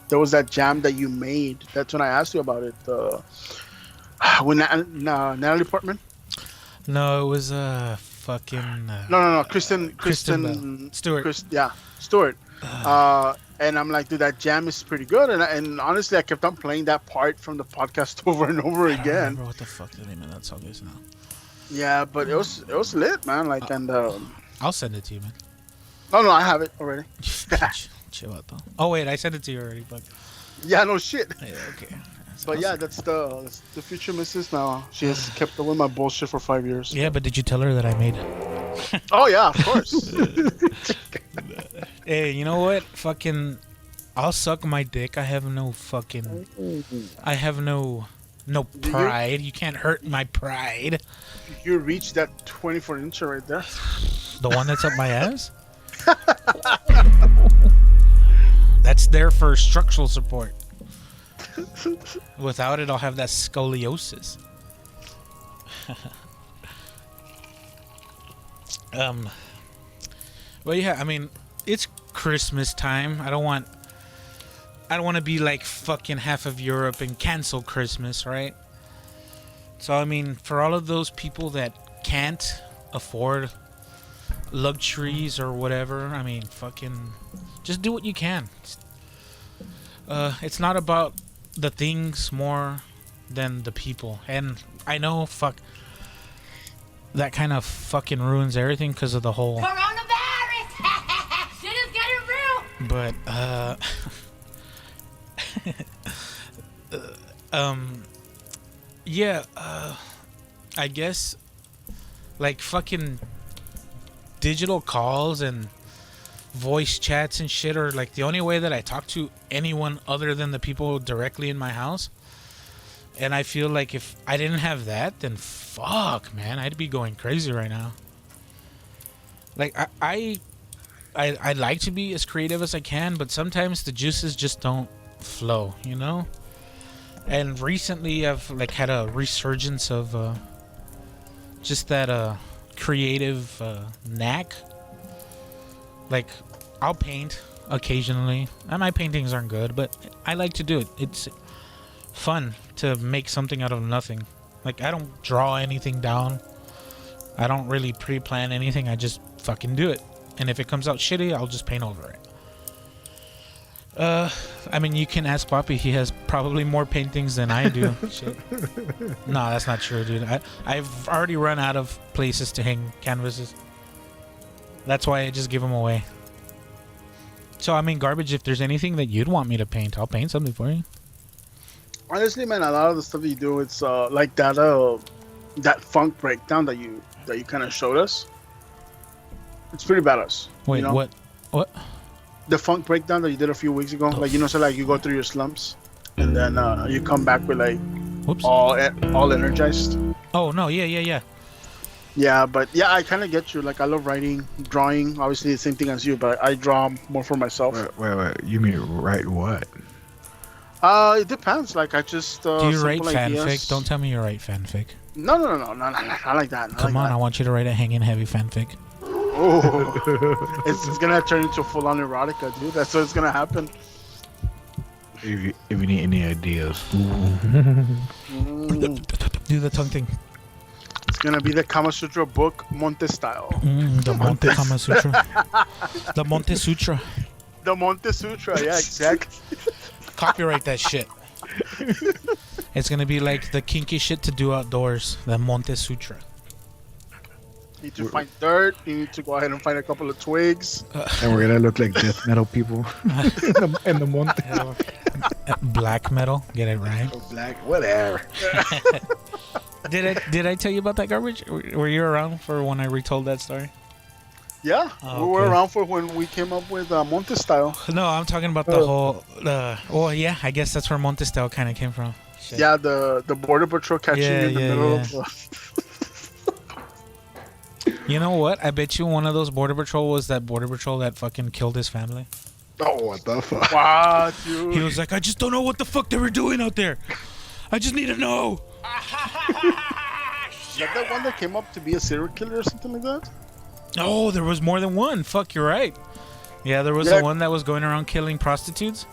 there was that jam that you made. That's when I asked you about it. When Natalie Portman? No, it was fucking No. Kristen Stewart. Stewart. And I'm like, dude, that jam is pretty good. And honestly, I kept on playing that part from the podcast over and over I don't again. remember what the fuck the name of that song is now. Yeah, but it was lit, man. Like, and I'll send it to you, man. no, I have it already. Chill out, though. Oh wait, I sent it to you already, but Yeah, no shit. yeah, okay. But yeah, that's the future missus now. She has kept up with my bullshit for 5 years. Yeah, but did you tell her that I made it? Oh yeah, of course. Hey, you know what? Fucking, I'll suck my dick. I have no pride. You can't hurt my pride. You reached that 24-incher right there. The one that's up my ass? That's there for structural support. Without it, I'll have that scoliosis. Well, yeah, I mean, it's Christmas time. I don't want to be like fucking half of Europe and cancel Christmas, right? So, I mean, for all of those people that can't afford luxuries or whatever, I mean, fucking just do what you can. It's not about the things more than the people. And I know, fuck, that kind of fucking ruins everything because of the whole... Coronavirus! Shit is getting real! But, yeah, I guess, like, fucking digital calls and voice chats and shit are like the only way that I talk to anyone other than the people directly in my house. And I feel like if I didn't have that, then fuck, man, I'd be going crazy right now. Like I like to be as creative as I can, but sometimes the juices just don't flow, you know? And recently I've like had a resurgence of just that creative knack. Like I'll paint occasionally, and my paintings aren't good, but I like to do it. It's fun to make something out of nothing. Like I don't draw anything down, I don't really pre-plan anything, I just fucking do it. And if it comes out shitty, I'll just paint over it. I mean, you can ask Poppy. He has probably more paintings than I do. Shit. No, that's not true, dude. I've already run out of places to hang canvases. That's why I just give them away. So, I mean, Garbage, if there's anything that you'd want me to paint, I'll paint something for you. Honestly, man, a lot of the stuff you do, it's like that funk breakdown that you kind of showed us. It's pretty badass. Wait, you know? What? The funk breakdown that you did a few weeks ago, like so like you go through your slumps, and then you come back with like Whoops. all energized. Oh no, yeah. Yeah, but yeah, I kind of get you. Like I love writing, drawing. Obviously, the same thing as you, but I draw more for myself. Wait. You mean write what? It depends. Like I just do you write simple fanfic? ideas. Don't tell me you write fanfic. No, not like that. Come on, I want you to write a hanging heavy fanfic. Oh, it's gonna turn into full-on erotica, dude. That's what's gonna happen. If you need any ideas. Do the tongue thing. It's gonna be the Kama Sutra book, Monte style. The Monte Kama Sutra. The Monte Sutra. The Monte Sutra, yeah, exactly. Copyright that shit. It's gonna be like the kinky shit to do outdoors. The Monte Sutra. You need to find dirt. You need to go ahead and find a couple of twigs. And we're gonna look like death metal people in the Monte. Black metal, get it right. Black, whatever. Did I tell you about that, Garbage? Were you around for when I retold that story? Yeah, Oh, we were okay. around for when we came up with Monte style. No, I'm talking about the whole. Well, yeah, I guess that's where Monte style kind of came from. Shit. Yeah, the border patrol catching you in the middle of the... You know what? I bet you one of those border patrol was that border patrol that fucking killed his family. Oh, what the fuck? Wow, dude. He was like, I just don't know what the fuck they were doing out there. I just need to know. Is that the one that came up to be a serial killer or something like that? Oh, there was more than one. Fuck, you're right. Yeah, there was the one that was going around killing prostitutes.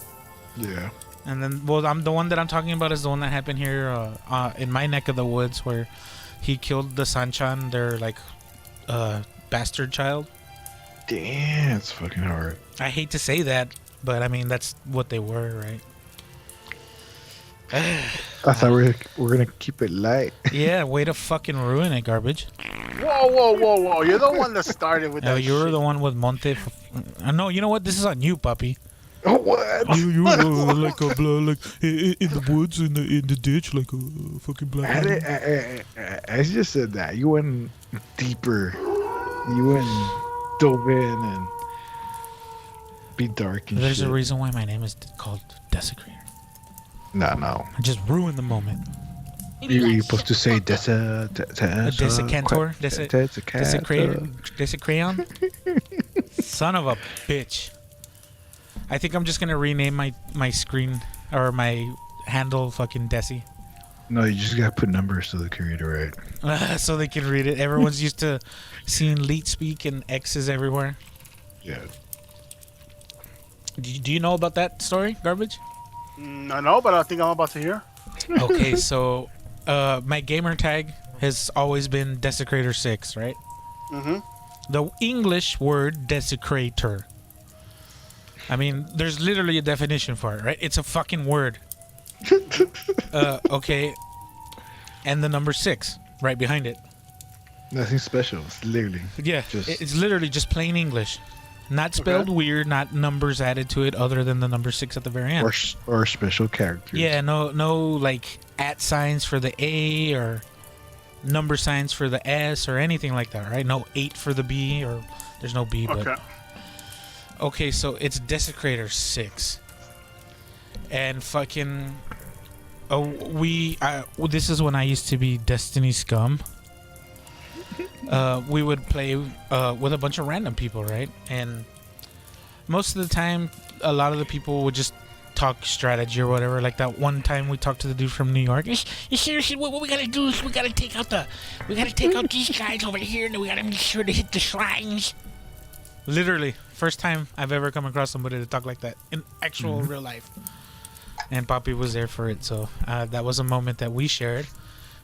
Yeah. And then, well, the one that I'm talking about is the one that happened here in my neck of the woods where he killed the Sanchan, their, like, bastard child. Damn, it's fucking hard. I hate to say that, but I mean, that's what they were, right? I thought we were gonna keep it light. Yeah, way to fucking ruin it, Garbage. Whoa. You're the one that started with No, that you were shit. the one with Monte. No, you know what? This is on you, puppy. Oh, what? You were like a like in the woods in the ditch like a fucking black man. I just said that. You went deeper. You went dove in and be dark and There's shit. a reason why my name is called Desecrator. No. I just ruined the moment. You're supposed to say Desa... A Desicantor? Desecrayon? Son of a bitch. I think I'm just gonna rename my screen or my handle fucking Desi. No, you just gotta put numbers so they can read it right. So they can read it. Everyone's used to seeing leet speak and X's everywhere. Yeah. Do you know about that story, Garbage? I know, but I think I'm about to hear. Okay, so my gamer tag has always been Desecrator 6, right? Mm-hmm. The English word desecrator. I mean, there's literally a definition for it, right? It's a fucking word. Okay. And the number 6 right behind it. Nothing special. It's literally... Yeah, Just- it's literally just plain English. Not spelled weird, not numbers added to it other than the number 6 at the very end. Or special characters. Yeah, no like at signs for the A or number signs for the S or anything like that, right? No 8 for the B or there's no B, but Okay. Okay, so it's Desecrator 6. And fucking... this is when I used to be Destiny Scum. We would play with a bunch of random people, right? And most of the time, a lot of the people would just talk strategy or whatever. Like that one time we talked to the dude from New York. Seriously, what we gotta do is we gotta take out these guys over here, and we gotta make sure to hit the shrines. Literally, first time I've ever come across somebody to talk like that in actual real life. And Poppy was there for it, so that was a moment that we shared.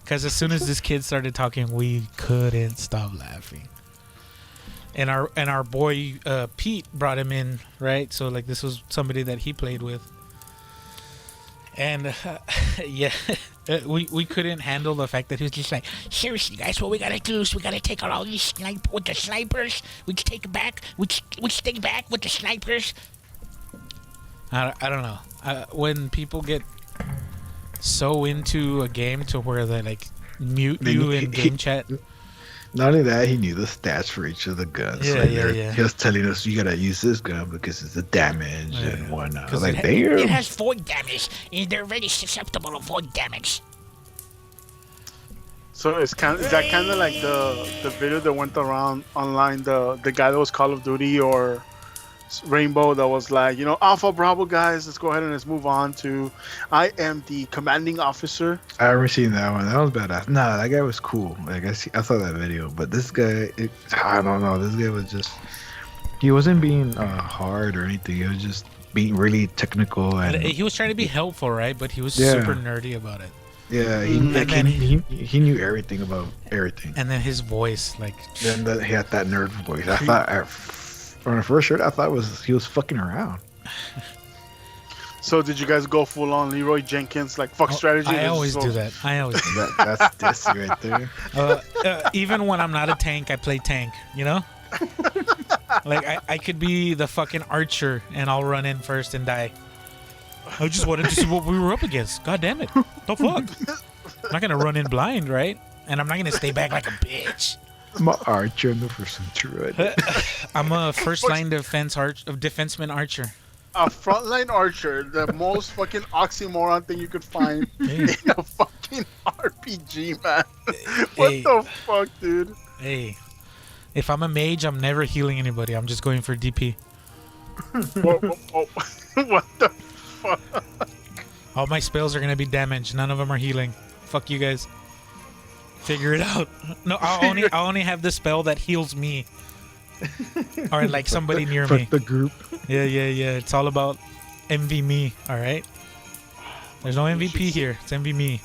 Because as soon as this kid started talking, we couldn't stop laughing. And our boy Pete brought him in, right? So like this was somebody that he played with. And yeah, we couldn't handle the fact that he was just like, seriously guys, what we gotta do is we gotta take out all these snipers. We take it back. We stay back with the snipers. I don't know. When people get so into a game to where they like mute you in game chat. Not only that, he knew the stats for each of the guns. Yeah. He was telling us you gotta use this gun because it's the damage and whatnot. I was like, It has void damage, and they're very susceptible to void damage. So is that kind of like the video that went around online, the guy that was Call of Duty or Rainbow that was like, Alpha Bravo guys, let's go ahead and let's move on to I am the commanding officer. I haven't seen that one. That was badass. Nah, that guy was cool. Like I saw that video, but this guy, I don't know. This guy was just, he wasn't being hard or anything. He was just being really technical, and he was trying to be helpful, right? But he was super nerdy about it. Yeah, he knew everything about everything. And then his voice, like, then he had that nerd voice. I thought when I first heard, I thought he was fucking around. So did you guys go full on Leroy Jenkins, like fuck strategy? I always do that. That's Desi right there. Even when I'm not a tank, I play tank. Like I could be the fucking archer and I'll run in first and die. I just wanted to see what we were up against. God damn it! The fuck? I'm not gonna run in blind, right? And I'm not gonna stay back like a bitch. I'm an archer in the first century. I'm a first line defenseman archer. A frontline archer, the most fucking oxymoron thing you could find in a fucking RPG, man. What the fuck, dude? Hey, if I'm a mage, I'm never healing anybody. I'm just going for DP. What the fuck? All my spells are gonna be damaged. None of them are healing. Fuck you guys. Figure it out. No, I only have the spell that heals me. Or like somebody near me. Fuck the group. Yeah. It's all about MV me, alright? There's no MVP here. It's MV me.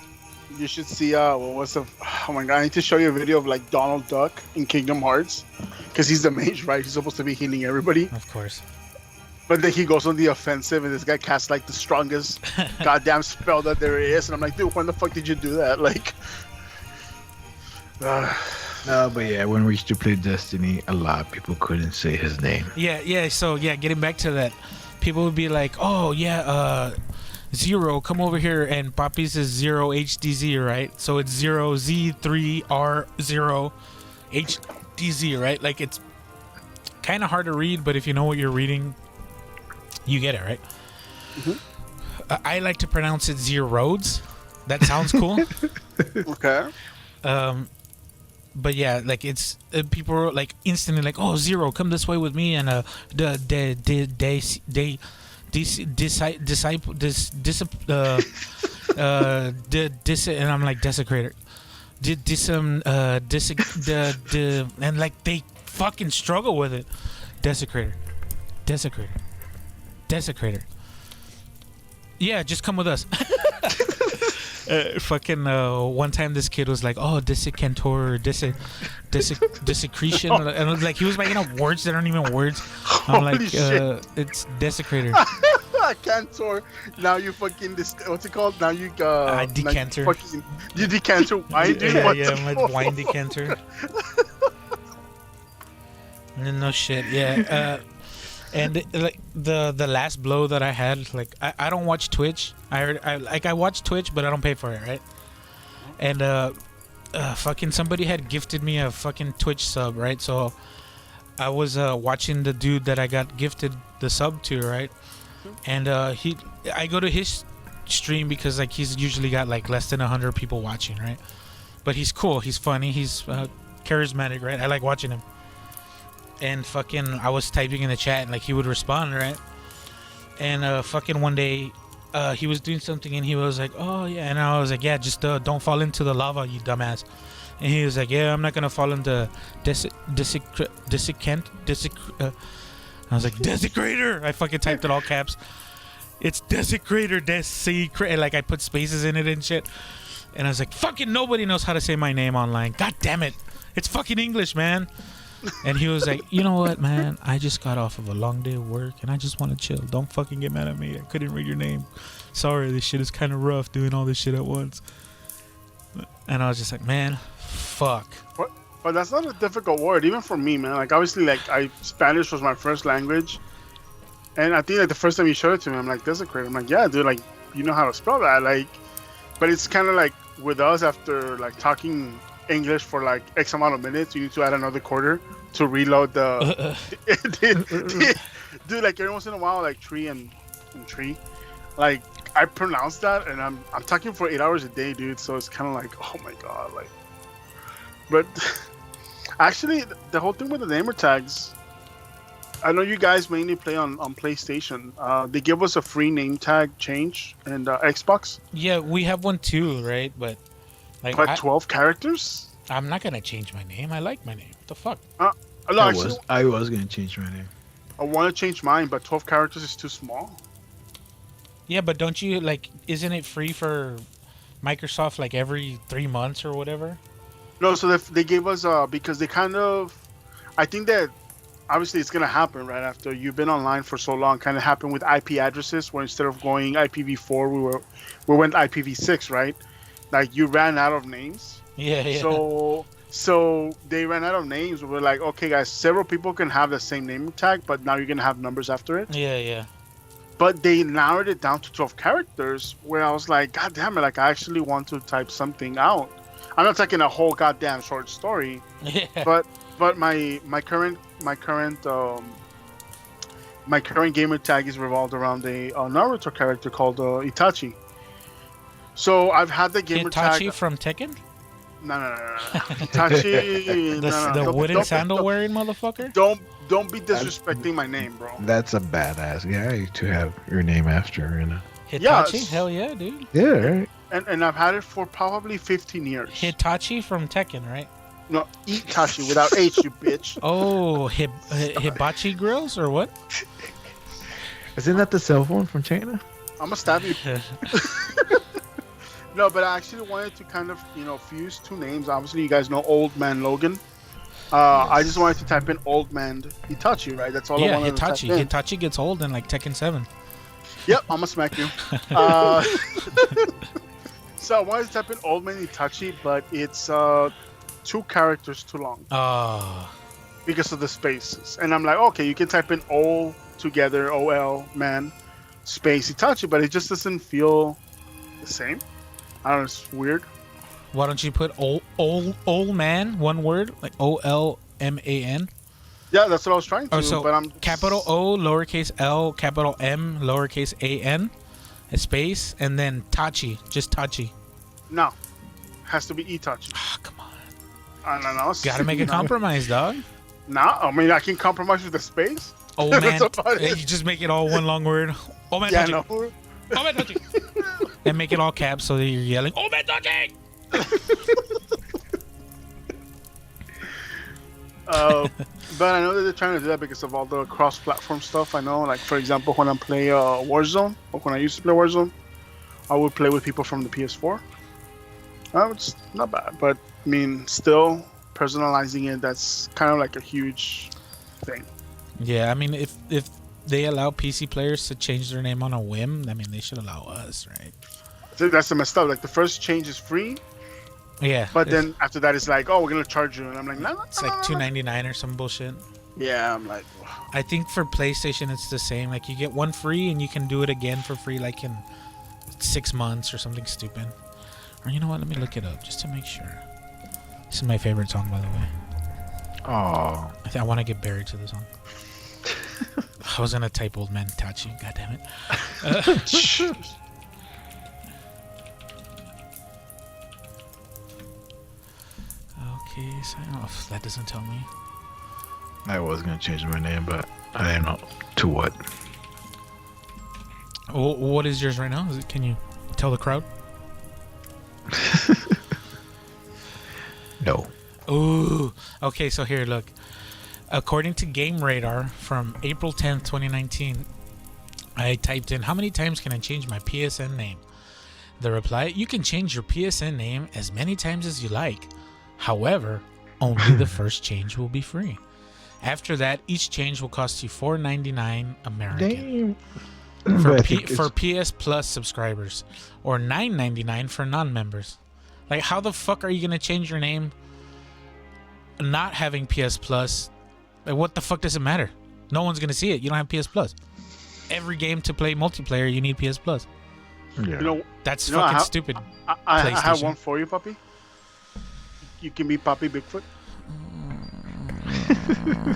You should see, oh my god, I need to show you a video of like Donald Duck in Kingdom Hearts. Because he's the mage, right? He's supposed to be healing everybody. Of course. But then he goes on the offensive and this guy casts like the strongest goddamn spell that there is. And I'm like, dude, when the fuck did you do that? Like... No, but yeah, when we used to play Destiny, a lot of people couldn't say his name. Yeah. So yeah, getting back to that, people would be like, "Oh yeah, Zero, come over here," and Poppy's is 0 HDZ, right? So it's 0 Z3R 0 HDZ, right? Like it's kind of hard to read, but if you know what you're reading, you get it, right? Mm-hmm. I like to pronounce it Zerodes. That sounds cool. Okay. But yeah, like it's people are like instantly like, "Oh, Zero, come this way with me," and and I'm like Desecrator, and like they fucking struggle with it. Desecrator. Yeah, just come with us. One time this kid was like, "Oh, Desicantor, Desecretion," and I was like, he was making up words that aren't even words. I'm like, it's Desecrator. Cantor. Now you fucking what's it called? Now you decanter. Like you decanter wine. My wine decanter. No shit. Yeah. And like the last blow that I had, like I don't watch Twitch. I watch Twitch, but I don't pay for it, right? And fucking somebody had gifted me a fucking Twitch sub, right? So I was watching the dude that I got gifted the sub to, right? And I go to his stream because like he's usually got like less than 100 people watching, right? But he's cool, he's funny, he's charismatic, right? I like watching him. And fucking, I was typing in the chat and like he would respond, right? And fucking one day, he was doing something and he was like, "Oh yeah," and I was like, "Yeah, just don't fall into the lava, you dumbass." And he was like, "Yeah, I'm not gonna fall into I was like, "Desecrator." I fucking typed it all caps. It's Desecrator, Desecrator. Like I put spaces in it and shit. And I was like, "Fucking nobody knows how to say my name online. God damn it, it's fucking English, man." And he was like, "You know what, man? I just got off of a long day of work and I just want to chill. Don't fucking get mad at me. I couldn't read your name. Sorry, this shit is kind of rough doing all this shit at once." And I was just like, man, fuck. But that's not a difficult word, even for me, man. Like obviously, like Spanish was my first language, and I think like the first time you showed it to me, I'm like, "Desecrator." I'm like, "Yeah, dude, like you know how to spell that." Like, but it's kind of like with us after like talking English for like X amount of minutes, you need to add another quarter to reload the. Dude, like every once in a while, like tree and tree, like I pronounce that, and I'm talking for 8 hours a day, dude. So it's kind of like, oh my god, like. But actually, the whole thing with the namer tags, I know you guys mainly play on PlayStation. They give us a free name tag change and Xbox. Yeah, we have one too, right? But like, 12 characters. I'm not gonna change my name. I like my name. What the fuck? No, actually, I was gonna change my name. I want to change mine, but 12 characters is too small. Yeah, but don't you like? Isn't it free for Microsoft like every 3 months or whatever? No, so they gave us because they kind of, I think that obviously it's gonna happen right after you've been online for so long. Kind of happened with IP addresses where instead of going IPv4, we went IPv6, right? Like you ran out of names. Yeah. So they ran out of names. We're like, okay, guys, several people can have the same name tag, but now you're gonna have numbers after it. Yeah. But they narrowed it down to 12 characters, where I was like, God damn it! Like I actually want to type something out. I'm not taking a whole goddamn short story, Yeah. but my current gamer tag is revolved around a Naruto character called Itachi. So I've had the gamer tag. Itachi from Tekken? No. Itachi. The wooden sandal wearing motherfucker? Don't be disrespecting my name, bro. That's a badass guy to have your name after, you know. Hitachi? Yes. Hell yeah, dude. Yeah, right. And I've had it for probably 15 years. Hitachi from Tekken, right? No, Itachi without H, you bitch. Oh, hibachi grills or what? Isn't that the cell phone from China? I'm gonna stab you. No, but I actually wanted to kind of, fuse two names. Obviously, you guys know Old Man Logan. I just wanted to type in Old Man Itachi, right? That's all I wanted to type in. Hitachi gets old in like Tekken 7. Yep, I'm gonna smack you. So I wanted to type in Old Man Itachi, but it's 2 characters too long. Because of the spaces. And I'm like, okay, you can type in O together, OL, man, space Itachi, but it just doesn't feel the same. I don't know, it's weird. Why don't you put old man, one word, like OLMAN? Yeah, that's what I was trying to, so but I'm... Capital O, lowercase l, capital M, lowercase AN, a space, and then Tachi, just Tachi. No. Has to be Itachi. Ah, come on. I don't know. Gotta make a compromise, dog. Nah, I mean, I can compromise with the space. Oh, man. You just make it all one long word. Oh, man, yeah, Tachi. no. Oh, man, Tachi. And make it all caps so that you're yelling, oh, man, Tachi! But I know that they're trying to do that because of all the cross-platform stuff. I know, like, for example, when I play Warzone, or when I used to play Warzone, I would play with people from the PS4. It's not bad, but I mean, still personalizing it, that's kind of like a huge thing. Yeah, I mean, if they allow PC players to change their name on a whim, I mean, they should allow us, right? So that's the messed up. Like, the first change is free. Yeah. But then after that, it's like, oh, we're going to charge you. And I'm like, no. It's like $2.99 or some bullshit. Yeah, I'm like... I think for PlayStation, it's the same. Like, you get one free and you can do it again for free, like in 6 months or something stupid. Or you know what? Let me look it up just to make sure. This is my favorite song, by the way. Oh. I want to get buried to the song. I was gonna type Old Man Tachi. God damn it. Okay, sign off. That doesn't tell me. I was gonna change my name, but I don't know to what. What is yours right now? Can you tell the crowd? No. Ooh. Okay, so here, look. According to Game Radar from April 10th, 2019, I typed in, how many times can I change my PSN name? The reply, you can change your PSN name as many times as you like. However, only the first change will be free. After that, each change will cost you $4.99 American. Damn. For PS Plus subscribers, or $9.99 for non-members. Like, how the fuck are you gonna change your name not having PS Plus? Like, what the fuck does it matter? No one's gonna see it. You don't have PS Plus. Every game to play multiplayer, you need PS Plus. Yeah. That's fucking stupid. I have one for you, Papi. You can be Papi Bigfoot.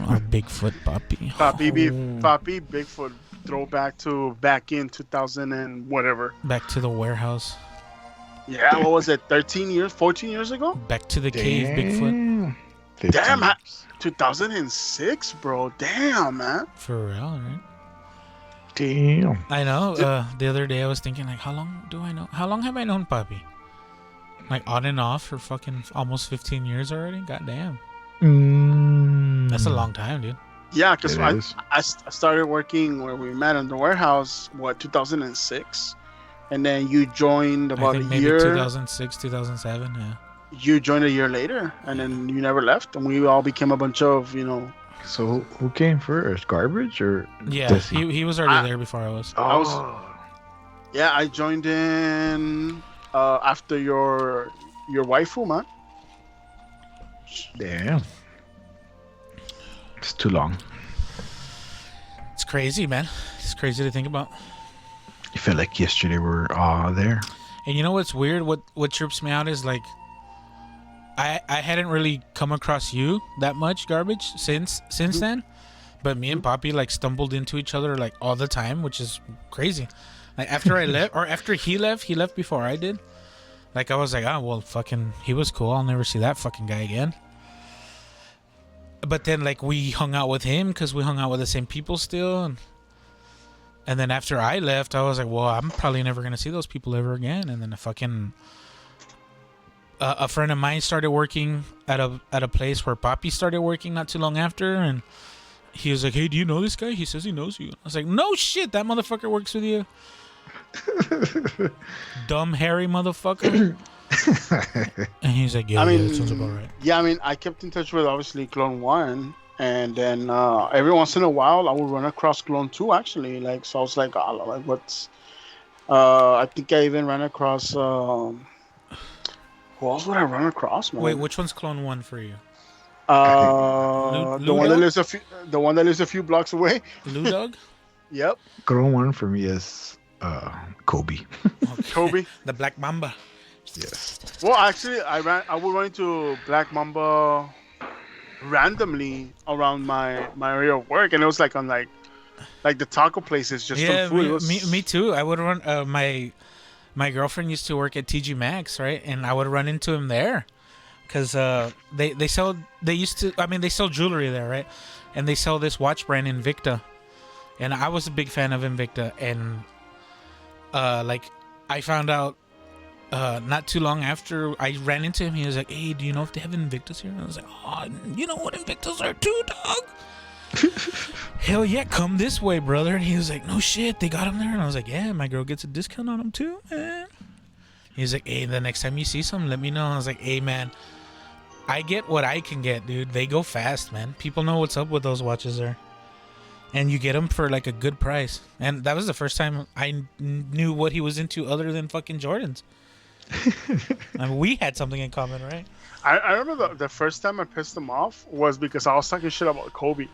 Our Bigfoot puppy. Papi Bigfoot. Throwback to back in 2000 and whatever. Back to the warehouse. Yeah, what was it? 14 years ago? Back to the cave, Bigfoot. Damn, 2006, bro. Damn, man. For real, right? Damn. I know. The other day I was thinking, like, how long do I know? How long have I known Papi? Like, on and off for fucking almost 15 years already? Goddamn. That's a long time, dude. Yeah, because I started working where we met in the warehouse, 2006? And then you joined about I think a maybe year. 2006, 2007, yeah. You joined a year later, and then you never left, and we all became a bunch of, So who came first? Garbage or? Yeah, Desi? he was already there before I was. Yeah, I joined in after your waifu, man. Damn. It's too long. It's crazy, man. It's crazy to think about. You felt like yesterday we're all there. And you know what's weird? What trips me out is, like, I hadn't really come across you that much, Garbage, since then. But me and Papi, like, stumbled into each other, like, all the time, which is crazy. Like, after I left, or after he left before I did. Like, I was like, oh, well, fucking, he was cool. I'll never see that fucking guy again. But then, like, we hung out with him because we hung out with the same people still. And then after I left, I was like, well, I'm probably never going to see those people ever again. And then a friend of mine started working at a place where Papi started working not too long after. And he was like, hey, do you know this guy? He says he knows you. I was like, no shit, that motherfucker works with you. Dumb, hairy motherfucker. And he's like, yeah, that sounds about right. Yeah, I mean, I kept in touch with, obviously, Clone 1. And then every once in a while, I would run across Clone 2, actually. Like, so I was like, oh, like, what's... I think I even ran across... who else would I run across, man? Wait, which one's Clone 1 for you? The one that lives a few blocks away. Lou Dog? Yep. Girl one for me is Kobe. Okay. Kobe. The Black Mamba. Yes. Well, actually, I would run into Black Mamba randomly around my area of work, and it was like on like the taco places, just yeah, some food. Me too. I would run. My girlfriend used to work at TG Maxx, right? And I would run into him there, cause they sell jewelry there, right? And they sell this watch brand Invicta, and I was a big fan of Invicta, and like I found out not too long after I ran into him, he was like, hey, do you know if they have Invictus here? And I was like, oh, you know what Invictus are too, dog? Hell yeah, come this way, brother. And he was like, no shit, they got them there. And I was like, yeah, my girl gets a discount on them too, man. He was like, hey, the next time you see some, let me know. I was like, hey, man, I get what I can get, dude. They go fast, man. People know what's up with those watches there. And you get them for like a good price. And that was the first time I knew what he was into other than fucking Jordans. I mean, we had something in common, right? I remember the first time I pissed him off was because I was talking shit about Kobe.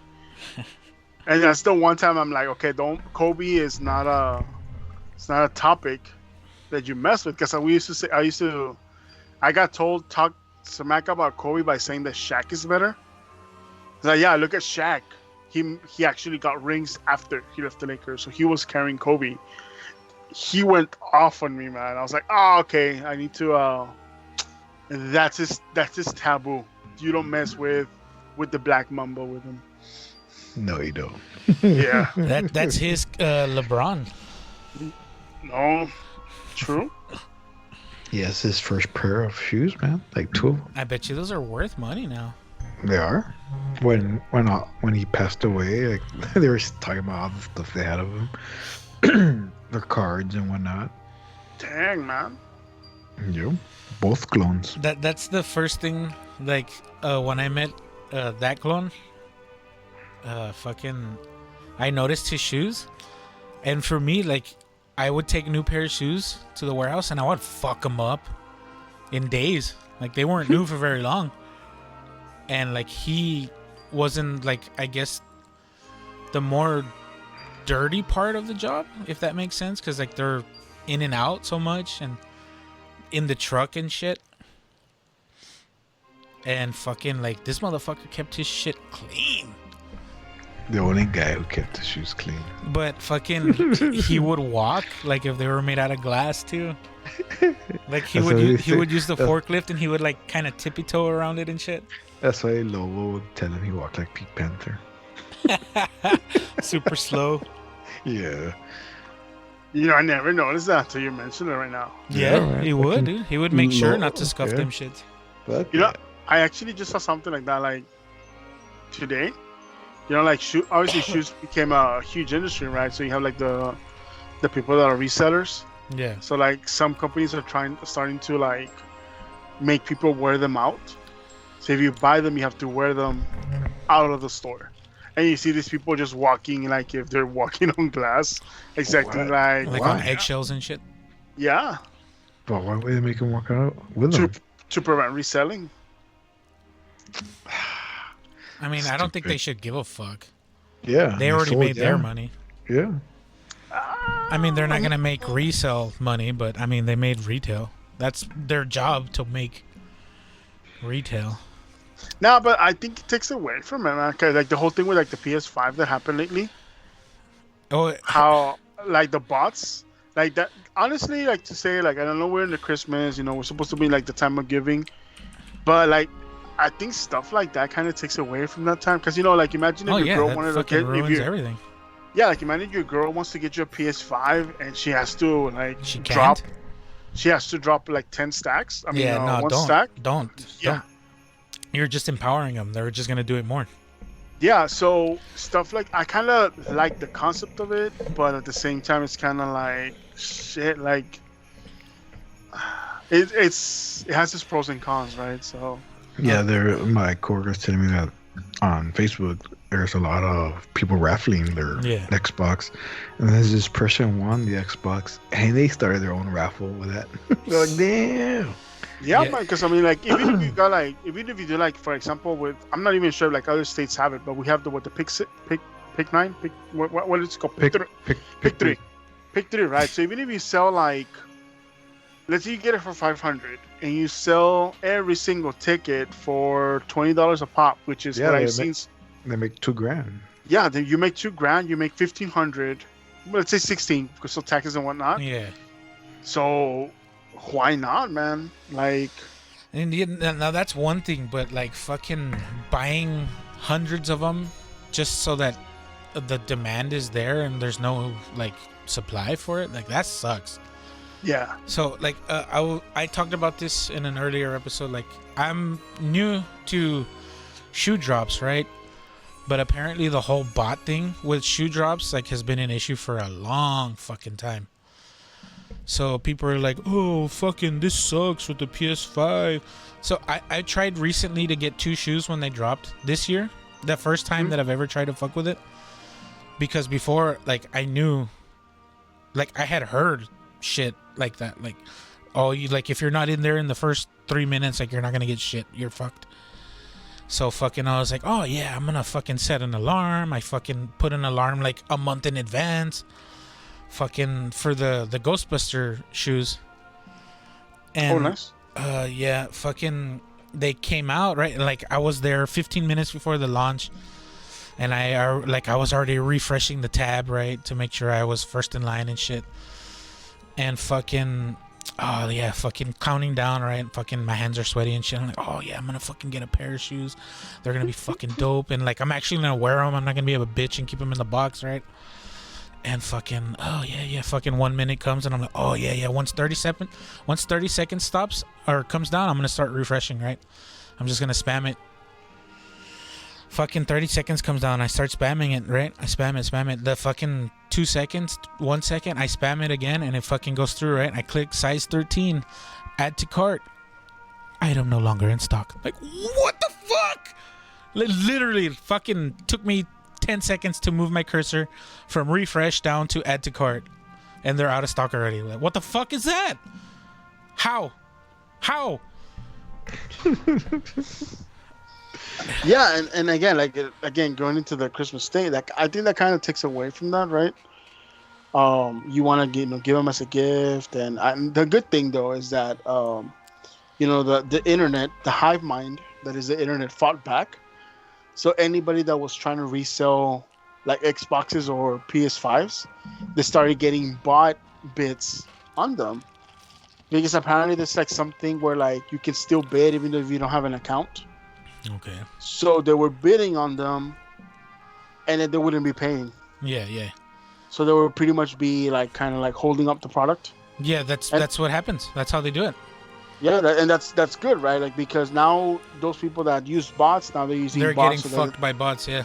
And that's the one time I'm like, okay, Kobe is not a topic that you mess with, because I got told talk smack about Kobe by saying that Shaq is better. Like, yeah, look at Shaq. He actually got rings after he left the Lakers, so he was carrying Kobe. He went off on me, man. I was like, oh, okay, I need to. That's his taboo. You don't mess with the Black Mamba with him. No, you don't. Yeah. That's his LeBron. No. True. He has his first pair of shoes, man. Like 2 of them. I bet you those are worth money now. They are. When he passed away, like they were talking about all the stuff they had of him, their cards and whatnot. Dang, man. Yeah, both clones. That's the first thing. Like when I met that clone, I noticed his shoes, and for me, like I would take new pair of shoes to the warehouse and I would fuck them up in days. Like they weren't new for very long. And like he wasn't like, I guess, the more dirty part of the job, if that makes sense, because like they're in and out so much and in the truck and shit. And fucking like this motherfucker kept his shit clean. The only guy who kept his shoes clean. But fucking he would walk like if they were made out of glass too. Like he would use the forklift and he would like kind of tippy toe around it and shit. That's why Lobo would tell him he walked like Pete Panther. Super slow. Yeah. You know, I never noticed that until you mention it right now. Yeah, right. he would, dude. He would make sure not to scuff yeah. them shits. But You know, I actually just saw something like that, like today. You know, like obviously shoes became a huge industry, right? So you have like the people that are resellers. Yeah. So like some companies are starting to like make people wear them out. So if you buy them, you have to wear them out of the store. And you see these people just walking like if they're walking on glass, exactly like on eggshells and shit. Yeah, but why would they make him walk out with them? to prevent reselling. I mean, I don't think they should give a fuck. Yeah. They already sold made their down. money. Yeah. I mean, they're not going to make resale money, but I mean, they made retail. That's their job, to make retail. No, but I think it takes away from it, man. 'Cause, like the whole thing with like the PS5 that happened lately. Oh, How like the bots, like that. Honestly, like to say, like I don't know, we're in the Christmas, you know, we're supposed to be like the time of giving, but like I think stuff like that kind of takes away from that time. Because you know, like imagine if your girl that wanted to fucking get ruins everything. Yeah, like imagine your girl wants to get you a PS5 and she has to like She drop. can't? She has to drop like 10 stacks. I mean, Yeah, no, one don't. stack. Don't. Yeah. You're just empowering them. They're just going to do it more. Yeah, so stuff like I kind of like the concept of it, but at the same time, it's kind of like shit. Like it has its pros and cons, right? So Yeah, my coworkers telling me that on Facebook there's a lot of people raffling their Xbox, and there's this person won the Xbox and they started their own raffle with that. They're like, damn. yeah, man. Because I mean, like even if you got like even if you do like for example with I'm not even sure if, like other states have it, but we have the pick 9 what is it called pick 3 right? So even if you sell like let's say you get it for 500 and you sell every single ticket for $20 a pop, which is what I've seen. They make $2,000. Yeah, then you make $2,000, you make 1,500. Let's say 16 because of taxes and whatnot. Yeah. So why not, man? Like, And now that's one thing, but like fucking buying hundreds of them just so that the demand is there and there's no like supply for it, like that sucks. yeah, So like I talked about this in an earlier episode. Like I'm new to shoe drops, right? But apparently the whole bot thing with shoe drops like has been an issue for a long fucking time. So people are like, oh fucking this sucks with the PS5. So I tried recently to get 2 shoes when they dropped this year. The first time that I've ever tried to fuck with it. Because before, like I knew, like I had heard shit like that, like, oh, you like if you're not in there in the first 3 minutes, like you're not gonna get shit, you're fucked. So fucking I was like, oh yeah, I'm gonna fucking set an alarm. I fucking put an alarm like a month in advance, fucking for the Ghostbuster shoes. And oh nice. yeah, fucking they came out, right? Like I was there 15 minutes before the launch, and I was already refreshing the tab, right, to make sure I was first in line and shit. And fucking, oh yeah, fucking counting down, right? Fucking my hands are sweaty and shit. I'm like, oh yeah, I'm gonna fucking get a pair of shoes. They're gonna be fucking dope, and like I'm actually gonna wear them. I'm not gonna be a bitch and keep them in the box, right? And fucking, oh yeah, fucking 1 minute comes and I'm like, oh yeah, once 30 seconds stops or comes down, I'm gonna start refreshing, right? I'm just gonna spam it. Fucking 30 seconds comes down, I start spamming it, right? I spam it. The fucking 2 seconds, 1 second, I spam it again and it fucking goes through, right? I click size 13, add to cart. Item no longer in stock. Like, what the fuck? Literally, it fucking took me 10 seconds to move my cursor from refresh down to add to cart, and they're out of stock already. Like, what the fuck is that? How? Yeah, and again, going into the Christmas thing, like I think that kind of takes away from that, right? You want to give them as a gift, and the good thing though is that the internet, the hive mind that is the internet, fought back. So anybody that was trying to resell like Xboxes or PS5s, they started getting bot bits on them, because apparently there's like something where like you can still bid even if you don't have an account. Okay. So they were bidding on them, and then they wouldn't be paying. Yeah. So they would pretty much be like kind of like holding up the product. Yeah, that's what happens. That's how they do it. Yeah, and that's good, right? Like, because now those people that use bots, now they're using They're bots. getting fucked by bots, yeah.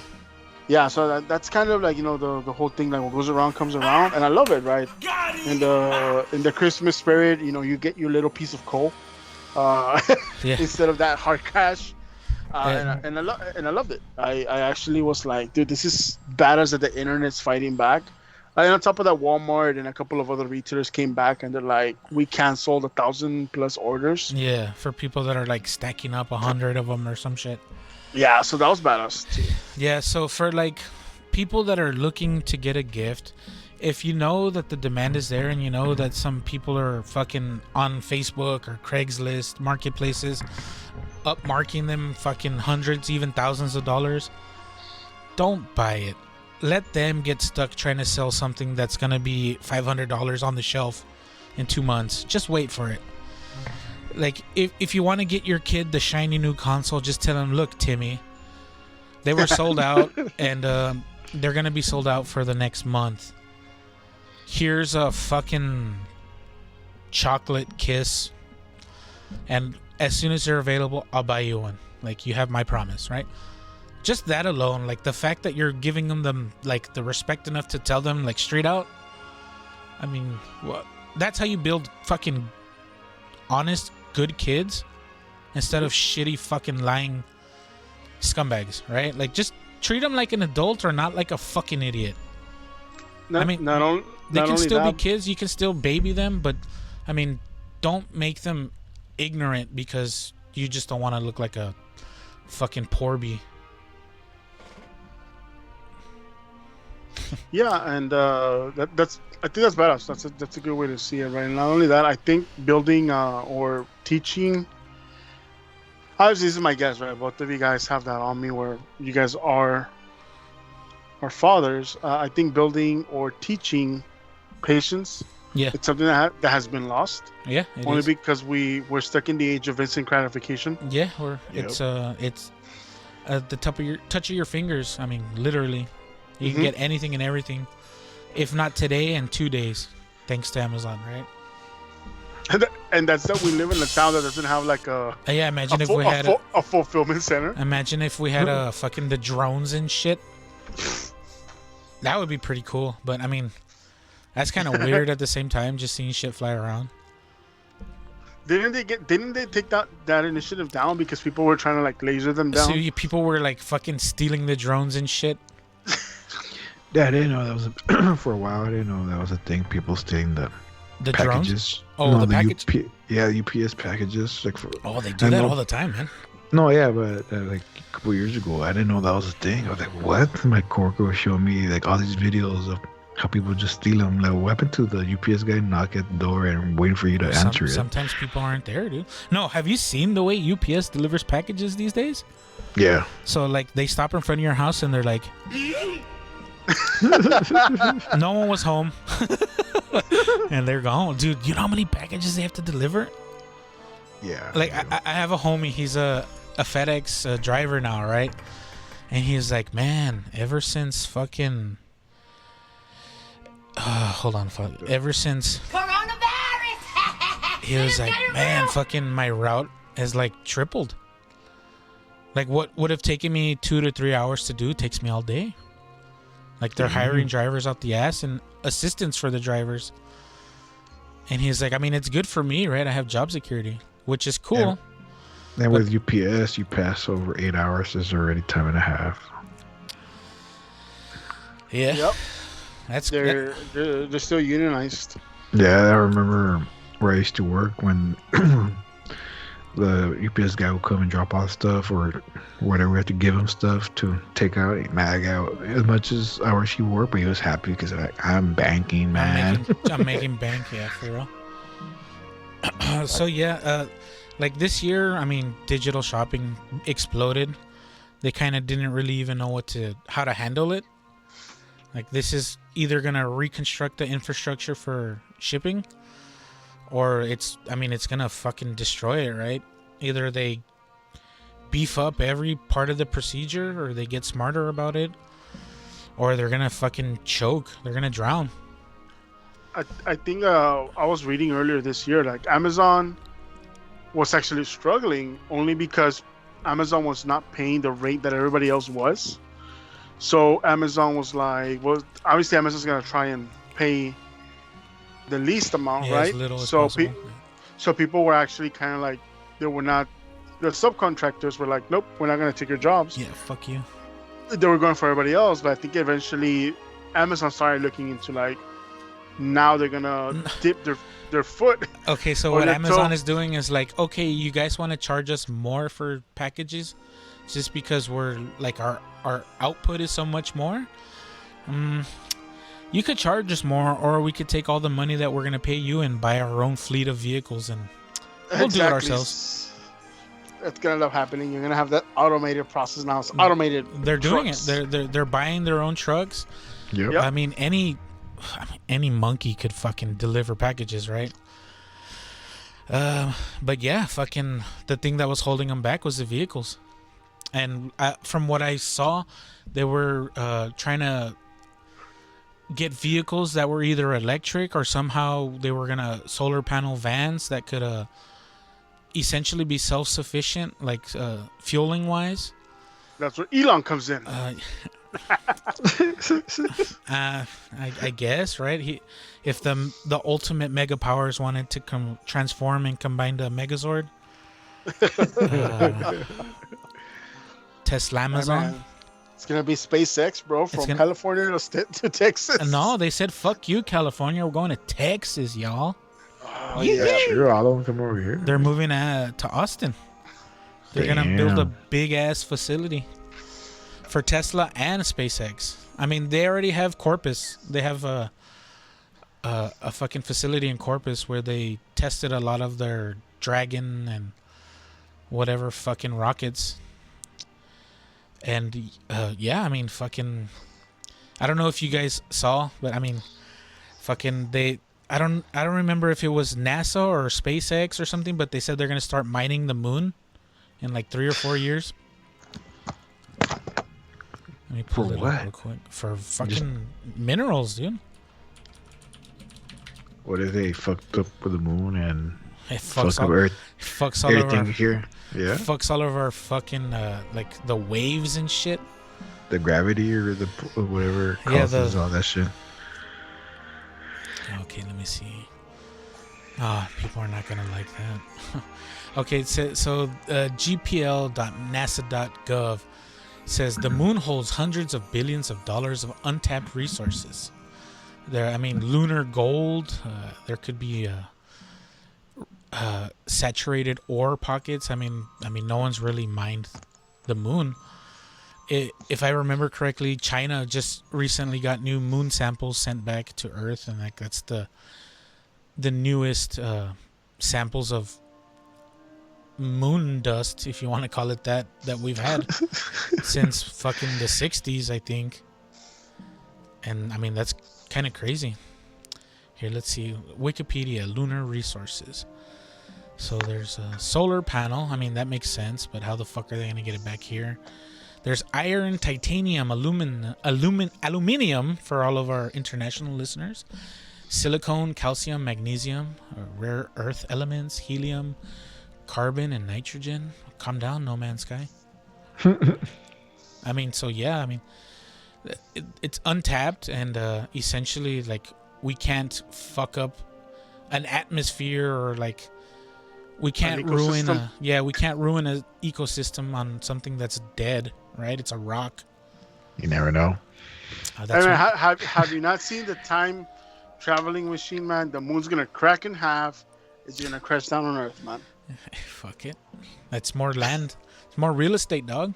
Yeah, so that's kind of like, the whole thing, like what goes around comes around, and I love it, right? In the Christmas spirit, you get your little piece of coal, instead of that hard cash, and I loved it. I actually was like, dude, this is badass that the internet's fighting back. And on top of that, Walmart and a couple of other retailers came back and they're like, we canceled 1,000+ orders. Yeah, for people that are like stacking up 100 of them or some shit. Yeah, so that was badass too. Yeah, so for like people that are looking to get a gift, if you know that the demand is there and you know that some people are fucking on Facebook or Craigslist, marketplaces, upmarking them fucking hundreds, even thousands of dollars, don't buy it. Let them get stuck trying to sell something that's going to be $500 on the shelf in 2 months. Just wait for it. Like, if you want to get your kid the shiny new console, just tell them, look, Timmy, they were sold out, and they're going to be sold out for the next month. Here's a fucking chocolate kiss, and as soon as they're available, I'll buy you one. Like, you have my promise, right? Just that alone, like the fact that you're giving them like the respect enough to tell them like straight out. I mean, that's how you build fucking honest, good kids instead of shitty fucking lying scumbags, right? Like, just treat them like an adult or not like a fucking idiot. They can still be kids. You can still baby them, but I mean, don't make them ignorant because you just don't want to look like a fucking poorby. Yeah, and I think that's badass. That's a good way to see it, right? And not only that, I think building or teaching. Obviously, this is my guess, right? Both of you guys have that on me, where you guys are fathers. I think building or teaching patience. Yeah, it's something that has been lost. Yeah, only because we're stuck in the age of instant gratification. Yeah, or it's at the touch of your fingers. I mean, literally. You can get anything and everything, if not today, in 2 days, thanks to Amazon, right? And that's that we live in a town that doesn't have like a imagine if we had a fulfillment center. Imagine if we had a fucking the drones and shit. That would be pretty cool, but I mean, that's kind of weird at the same time, just seeing shit fly around. Didn't they take that initiative down because people were trying to like laser them down? So people were like fucking stealing the drones and shit. Yeah, I didn't know that was for a while. I didn't know that was a thing. People stealing the packages. Drones? Oh, the package. UPS packages. Like they do that all the time, man. No, yeah, but like a couple years ago, I didn't know that was a thing. I was like, what? My coworker was showing me like all these videos of How people just steal them. Like, what happened to the UPS guy knock at the door and waiting for you to answer it? Sometimes people aren't there, dude. No, have you seen the way UPS delivers packages these days? Yeah. So, like, they stop in front of your house and they're like, no one was home. And they're gone. Dude, you know how many packages they have to deliver? Yeah. Like, I have a homie. He's a FedEx driver now, right? And he's like, man, ever since fucking... hold on. Ever since... Coronavirus! He was like, man, fucking my route has, like, tripled. Like, what would have taken me 2 to 3 hours to do takes me all day. Like, they're hiring drivers out the ass and assistants for the drivers. And he's like, I mean, it's good for me, right? I have job security, which is cool. And with UPS, you pass over 8 hours, is already time and a half. Yeah. Yep. That's They're still unionized. Yeah, I remember where I used to work when the UPS guy would come and drop off stuff or whatever. We had to give him stuff to take out. He mag out as much as hours he worked, but he was happy because I'm banking, man. I'm making bank, yeah, for real. So yeah, like this year, I mean, digital shopping exploded. They kind of didn't really even know how to handle it. Like, this is either gonna reconstruct the infrastructure for shipping, or it's gonna fucking destroy it, right? Either they beef up every part of the procedure, or they get smarter about it, or they're gonna fucking choke. They're gonna drown. I think I was reading earlier this year, like Amazon was actually struggling only because Amazon was not paying the rate that everybody else was. So Amazon was like, well, obviously Amazon's gonna try and pay the least amount, right? As little as possible. So people were actually kind of like, the subcontractors were like, nope, we're not gonna take your jobs. Yeah, fuck you. They were going for everybody else, but I think eventually Amazon started looking into like, now they're gonna dip their foot. Okay, so what Amazon is doing is like, okay, you guys want to charge us more for packages just because we're like our output is so much more? You could charge us more, or we could take all the money that we're gonna pay you and buy our own fleet of vehicles, and we'll do it ourselves. That's gonna end up happening. You're gonna have that automated process now. It's automated. They're doing trucks. it. They're buying their own trucks. Yep. I mean, any monkey could fucking deliver packages, right? But yeah, fucking the thing that was holding them back was the vehicles. And from what I saw, they were trying to get vehicles that were either electric, or somehow they were gonna solar panel vans that could essentially be self-sufficient, like fueling wise. That's where Elon comes in. I guess, right? If the ultimate mega powers wanted to transform and combine the Megazord, Tesla Amazon. It's gonna be SpaceX, bro, from California to Texas. No, they said fuck you, California. We're going to Texas, y'all. Oh, yeah, sure. All of them come over here. They're moving to Austin. They're gonna build a big ass facility for Tesla and SpaceX. I mean, they already have Corpus. They have a fucking facility in Corpus where they tested a lot of their Dragon and whatever fucking rockets. And yeah, I mean, fucking, I don't know if you guys saw, but I mean, fucking I don't remember if it was NASA or SpaceX or something, but they said they're gonna start mining the moon in like 3 or 4 years. Let me pull it up real quick. For fucking minerals, dude. What if they fucked up with the moon and it fucks up Earth? Fucks all everything of our, here. Yeah. Fucks all of our fucking like the waves and shit. The gravity or the whatever causes all that shit. Okay, let me see. People are not gonna like that. Okay, so gpl.nasa.gov says the moon holds hundreds of billions of dollars of untapped resources. Lunar gold. There could be saturated ore pockets. I mean, no one's really mined the moon, if I remember correctly, China just recently got new moon samples sent back to Earth, and like that's the newest samples of moon dust, if you want to call it that we've had since fucking the 60s, I think. And I mean, that's kind of crazy. Here, let's see. Wikipedia, lunar resources. So there's a solar panel. I mean, that makes sense, but how the fuck are they going to get it back here? There's iron, titanium, aluminium for all of our international listeners. Silicone, calcium, magnesium, rare earth elements, helium, carbon, and nitrogen. Calm down, No Man's Sky. I mean, so yeah, I mean, it's untapped, and essentially, like, we can't fuck up an atmosphere, or like we can't ruin an ecosystem on something that's dead, right? It's a rock. You never know. Have you not seen the time traveling machine, man? The moon's gonna crack in half. It's gonna crash down on Earth, man. Fuck it. That's more land. It's more real estate, dog.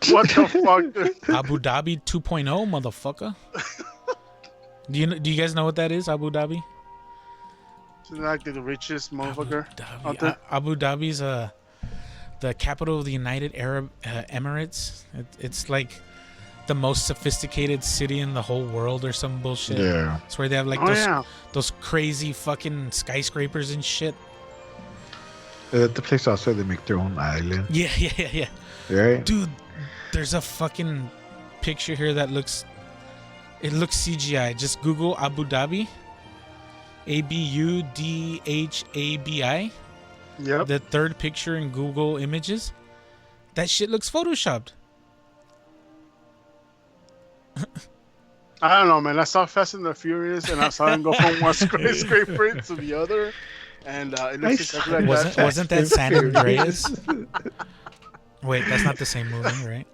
What the fuck? Abu Dhabi 2.0, motherfucker. Do you guys know what that is, Abu Dhabi? Isn't that like the richest motherfucker out there? Abu Dhabi's the capital of the United Arab Emirates. It's like the most sophisticated city in the whole world, or some bullshit. Yeah. It's where they have like those crazy fucking skyscrapers and shit. The place also, they make their own island. Yeah. Right? Dude, there's a fucking picture here that looks CGI. Just Google Abu Dhabi. ABUDHABI. Yep. The third picture in Google Images. That shit looks photoshopped. I don't know, man. I saw Fast and the Furious, and I saw him go from one skyscraper to the other, and it looks exactly like that. Wasn't that San Andreas? Wait, that's not the same movie, right?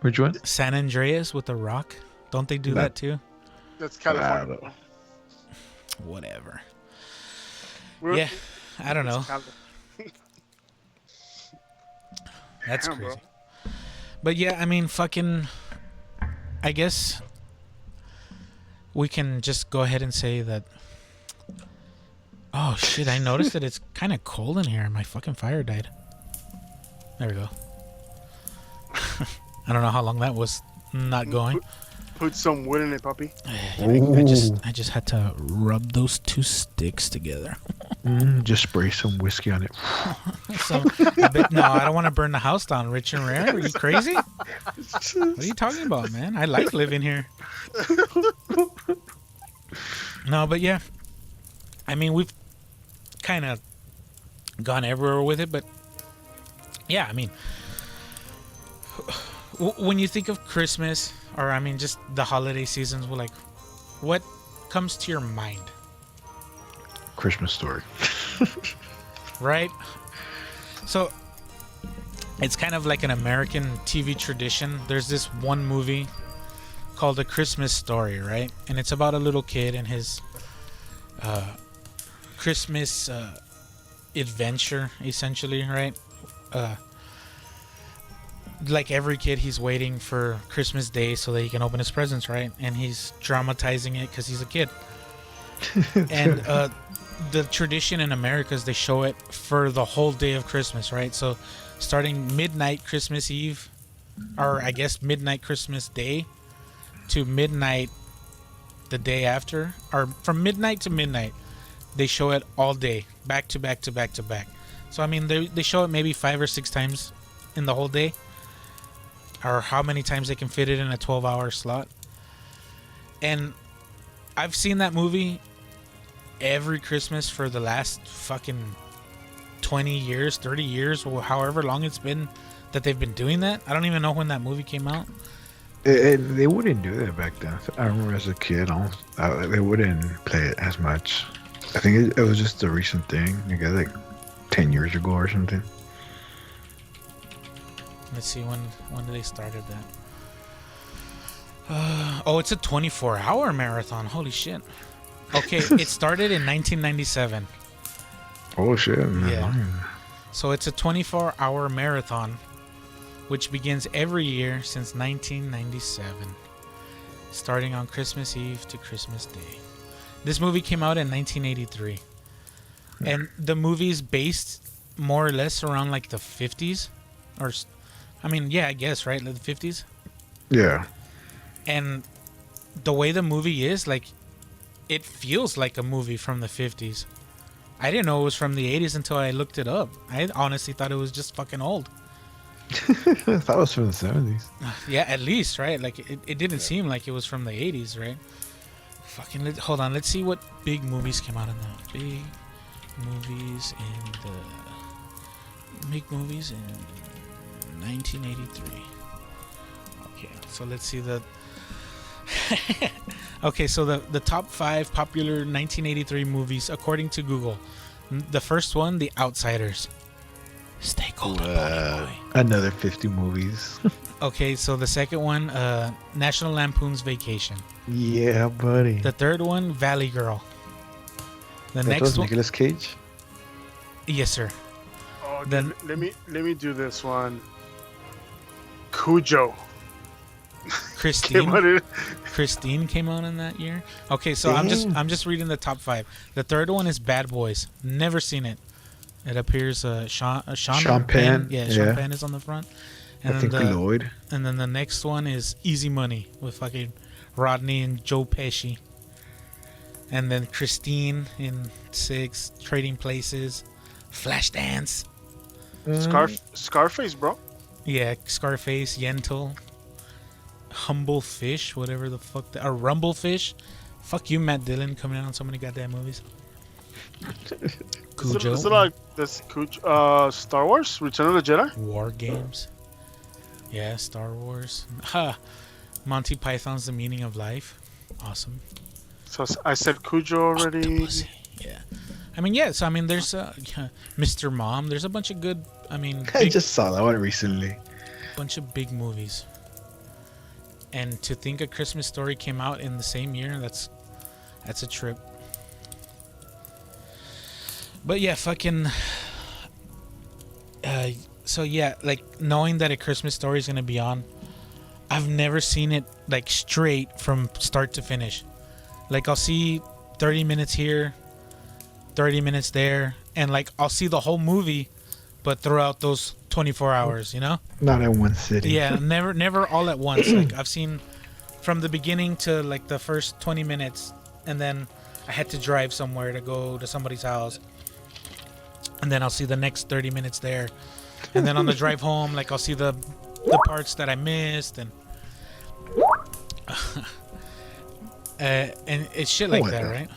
Which one? San Andreas with The Rock. Don't they do that too? That's California. Whatever. Yeah, I don't know. That's crazy. Bro. But yeah, I mean, fucking, I guess we can just go ahead and say that. Oh shit, I noticed that it's kind of cold in here and my fucking fire died. There we go. I don't know how long that was not going. Put some wood in it, puppy. I just had to rub those two sticks together. Just spray some whiskey on it. No, I don't want to burn the house down, Rich and Rare. Are you crazy? What are you talking about, man? I like living here. No, but yeah. I mean, we've kind of gone everywhere with it, but yeah, I mean, when you think of Christmas, or I mean, just the holiday seasons, like, what comes to your mind? Christmas Story. Right? So, it's kind of like an American TV tradition. There's this one movie called A Christmas Story, right? And it's about a little kid and his Christmas adventure, essentially, right? Like every kid, he's waiting for Christmas Day so that he can open his presents, right? And he's dramatizing it because he's a kid. And the tradition in America is they show it for the whole day of Christmas, right? So starting midnight Christmas Eve, or I guess midnight Christmas Day, to midnight the day after, or from midnight to midnight, they show it all day, back to back to back to back. So I mean, they show it maybe 5 or 6 times in the whole day, or how many times they can fit it in a 12-hour slot. And I've seen that movie every Christmas for the last fucking 20 years, 30 years, or however long it's been that they've been doing that. I don't even know when that movie came out. They wouldn't do that back then. I remember as a kid, they wouldn't play it as much. I think it was just a recent thing. I guess like 10 years ago or something. Let's see, when did they started that? It's a 24-hour marathon. Holy shit. Okay, it started in 1997. Oh shit. Yeah. So it's a 24-hour marathon which begins every year since 1997, starting on Christmas Eve to Christmas Day. This movie came out in 1983. And the movie's based more or less around like the 50s. I guess, right? Like the 50s. Yeah. And the way the movie is, like, it feels like a movie from the 50s. I didn't know it was from the 80s until I looked it up. I honestly thought it was just fucking old. I thought it was from the 70s. Yeah, at least, right? Like, it didn't seem like it was from the 80s, right? Hold on. Let's see what big movies came out in the... Big movies in 1983. Okay, so let's see the... Okay, so the top 5 popular 1983 movies according to Google. The first one, The Outsiders. Stay cold, boy. Another 50 movies. Okay, so the second one, National Lampoon's Vacation. Yeah, buddy. The third one, Valley Girl. The That next was one, Nicolas Cage. yes, sir. Oh, Then- let me do this one. Cujo. Christine came out in that year. Okay, so I'm just reading the top 5. The third one is Bad Boys. Never seen it. It appears Sean Penn. Yeah, Yeah. Sean Penn is on the front. And I then think Lloyd. And then the next one is Easy Money with fucking Rodney and Joe Pesci. And then Christine in 6, Trading Places, Flashdance. Scarface, bro. Yeah, Scarface, Yentl, Humble Fish, whatever the fuck, or Rumble Fish. Fuck you, Matt Dillon, coming out on so many goddamn movies. Cujo. Is it like this Cujo, Star Wars, Return of the Jedi? War Games. Yeah, Star Wars. Ha! Monty Python's The Meaning of Life. Awesome. So I said Cujo already. Octopussy. Yeah. I mean, yeah, so I mean, there's Mr. Mom. There's a bunch of good, I mean, I just saw that one recently. bunch of big movies. And to think A Christmas Story came out in the same year, that's a trip. But yeah, fucking so yeah, like knowing that A Christmas Story is going to be on, I've never seen it like straight from start to finish. Like I'll see 30 minutes here, 30 minutes there, and like I'll see the whole movie but throughout those 24 hours, you know? Not in one sitting. Yeah, never all at once. Like I've seen from the beginning to like the first 20 minutes, and then I had to drive somewhere to go to somebody's house, and then I'll see the next 30 minutes there, and then on the drive home, like I'll see the parts that I missed, and and it's shit like that, right?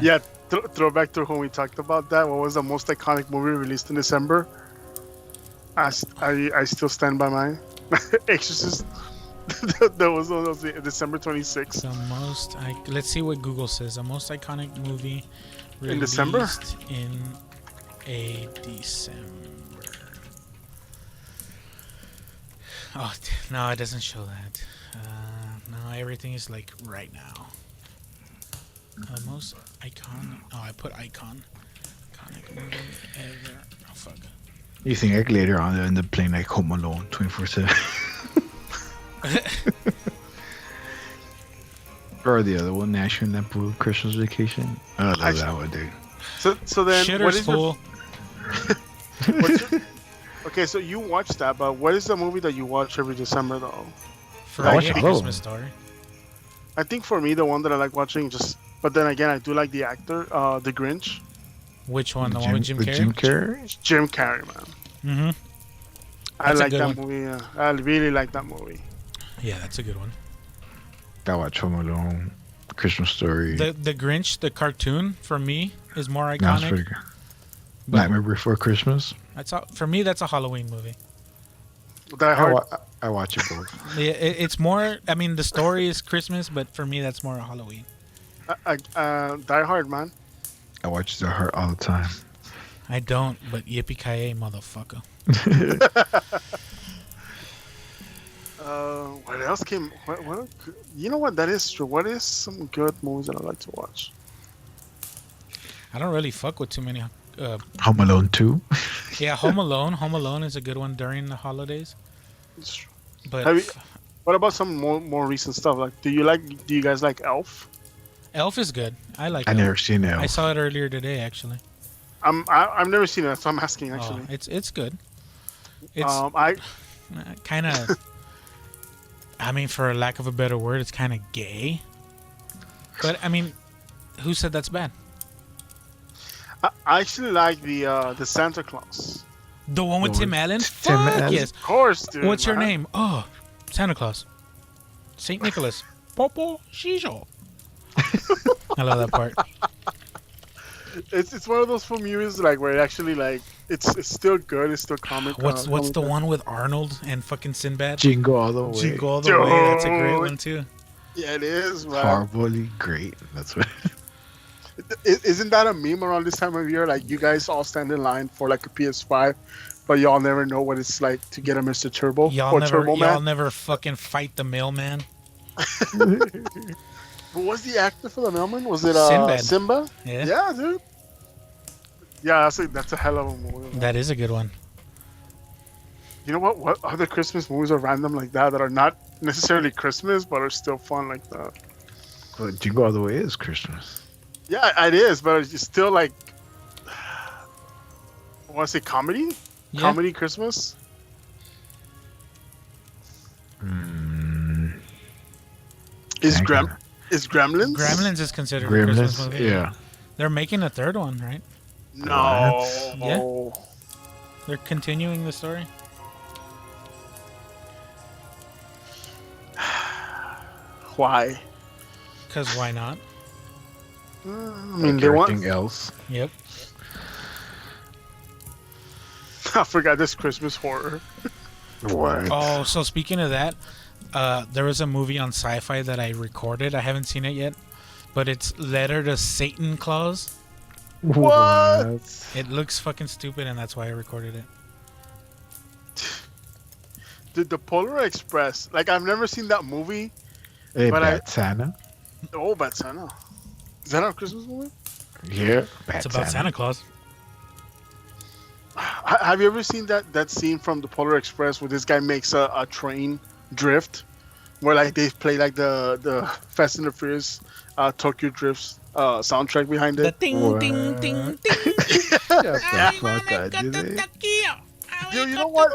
Yeah, throw back to when we talked about that. What was the most iconic movie released in December? I still stand by mine. Exorcist. that was December 26th. The most, let's see what Google says. The most iconic movie released In December? In a December. Oh no, it doesn't show that. No, everything is like right now. Most icon. Oh, I put icon. Iconic movie ever. Oh fuck. You think like later on they'll end up playing like Home Alone 24/7? Or the other one, National Lampoon Christmas Vacation. I love that one, dude. So then, what Shitter's is full. Okay, so you watch that, but what is the movie that you watch every December though? Friday, watch A all of Christmas them. Story. I think for me, the one that I like watching but then again, I do like the actor, the Grinch. Which one? The one with Jim Carrey? Jim Carrey? Jim Carrey, man. Mm-hmm. I That's a like good that one. movie. Yeah. I really like that movie. Yeah, that's a good one. I watch Home Alone, Christmas Story. The Grinch, the cartoon, for me, is more That's iconic. pretty good. But Nightmare Before Christmas. for me, that's a Halloween movie. Die Hard. I watch it both. Yeah, it's more. I mean, the story is Christmas, but for me, that's more Halloween. Die Hard, man. I watch The Heart all the time. I don't, but yippee-ki-yay, motherfucker. What else came? What? You know what? That is true. What is some good movies that I like to watch? I don't really fuck with too many. Home Alone 2. Yeah, Home Alone. Home Alone is a good one during the holidays. But Have you, what about some more recent stuff? Like, do you guys like Elf? Elf is good. I like I Elf. never seen Elf. I saw it earlier today, actually. I've never seen it, so I'm asking actually. Oh, it's good. It's I kind of. I mean, for lack of a better word, it's kind of gay. But I mean, who said that's bad? I actually like the Santa Claus. The one with The Tim one- Allen? Tim Fuck Allen? yes. Of course, dude. What's your man. name? Oh, Santa Claus. Saint Nicholas. Popo Shijo. I love that part. It's one of those film movies like where it actually like it's still good. It's still comic. What's the comic. one with Arnold and fucking Sinbad? Jingle All the Way. Jingle All the Way. That's a great Dude. one too. Yeah, it is. Man. Horribly great. That's what. Isn't that a meme around this time of year? Like you guys all stand in line for like a PS5, but y'all never know what it's like to get a Mr. Turbo or Turbo Y'all Man. never fucking fight the mailman. What was the actor for the mailman? Was it Sinbad. Simba? Yeah. Yeah, dude. Yeah, that's a hell of a movie. Man. That is a good one. You know what? What other Christmas movies are random like that that are not necessarily Christmas but are still fun like that? Well, Jingle All the Way is Christmas. Yeah, it is, but it's still like. I want to say comedy. Yeah. Comedy Christmas. Is Gremlins? Gremlins is considered a Christmas Gremlins. movie. Yeah. They're making a third one, right? No. Yeah. They're continuing the story. Why? Because why not? I mean, Like they want. everything else. Yep. I forgot this Christmas horror. What? Oh, so speaking of that, there was a movie on Sci-Fi that I recorded. I haven't seen it yet, but it's Letter to Satan Claus. What? It looks fucking stupid, and that's why I recorded it. The Polar Express. Like I've never seen that movie. Hey, But Bad Santa. Oh, Bad Santa. Is that a Christmas movie? Yeah. Bad It's about Santa Claus. Have you ever seen that scene from the Polar Express where this guy makes a train drift, where like they play like the Fast and the Furious Tokyo Drifts soundtrack behind The it? ding, What? ding, ding, ding. Shut the fuck up, do they? Dude, you know what?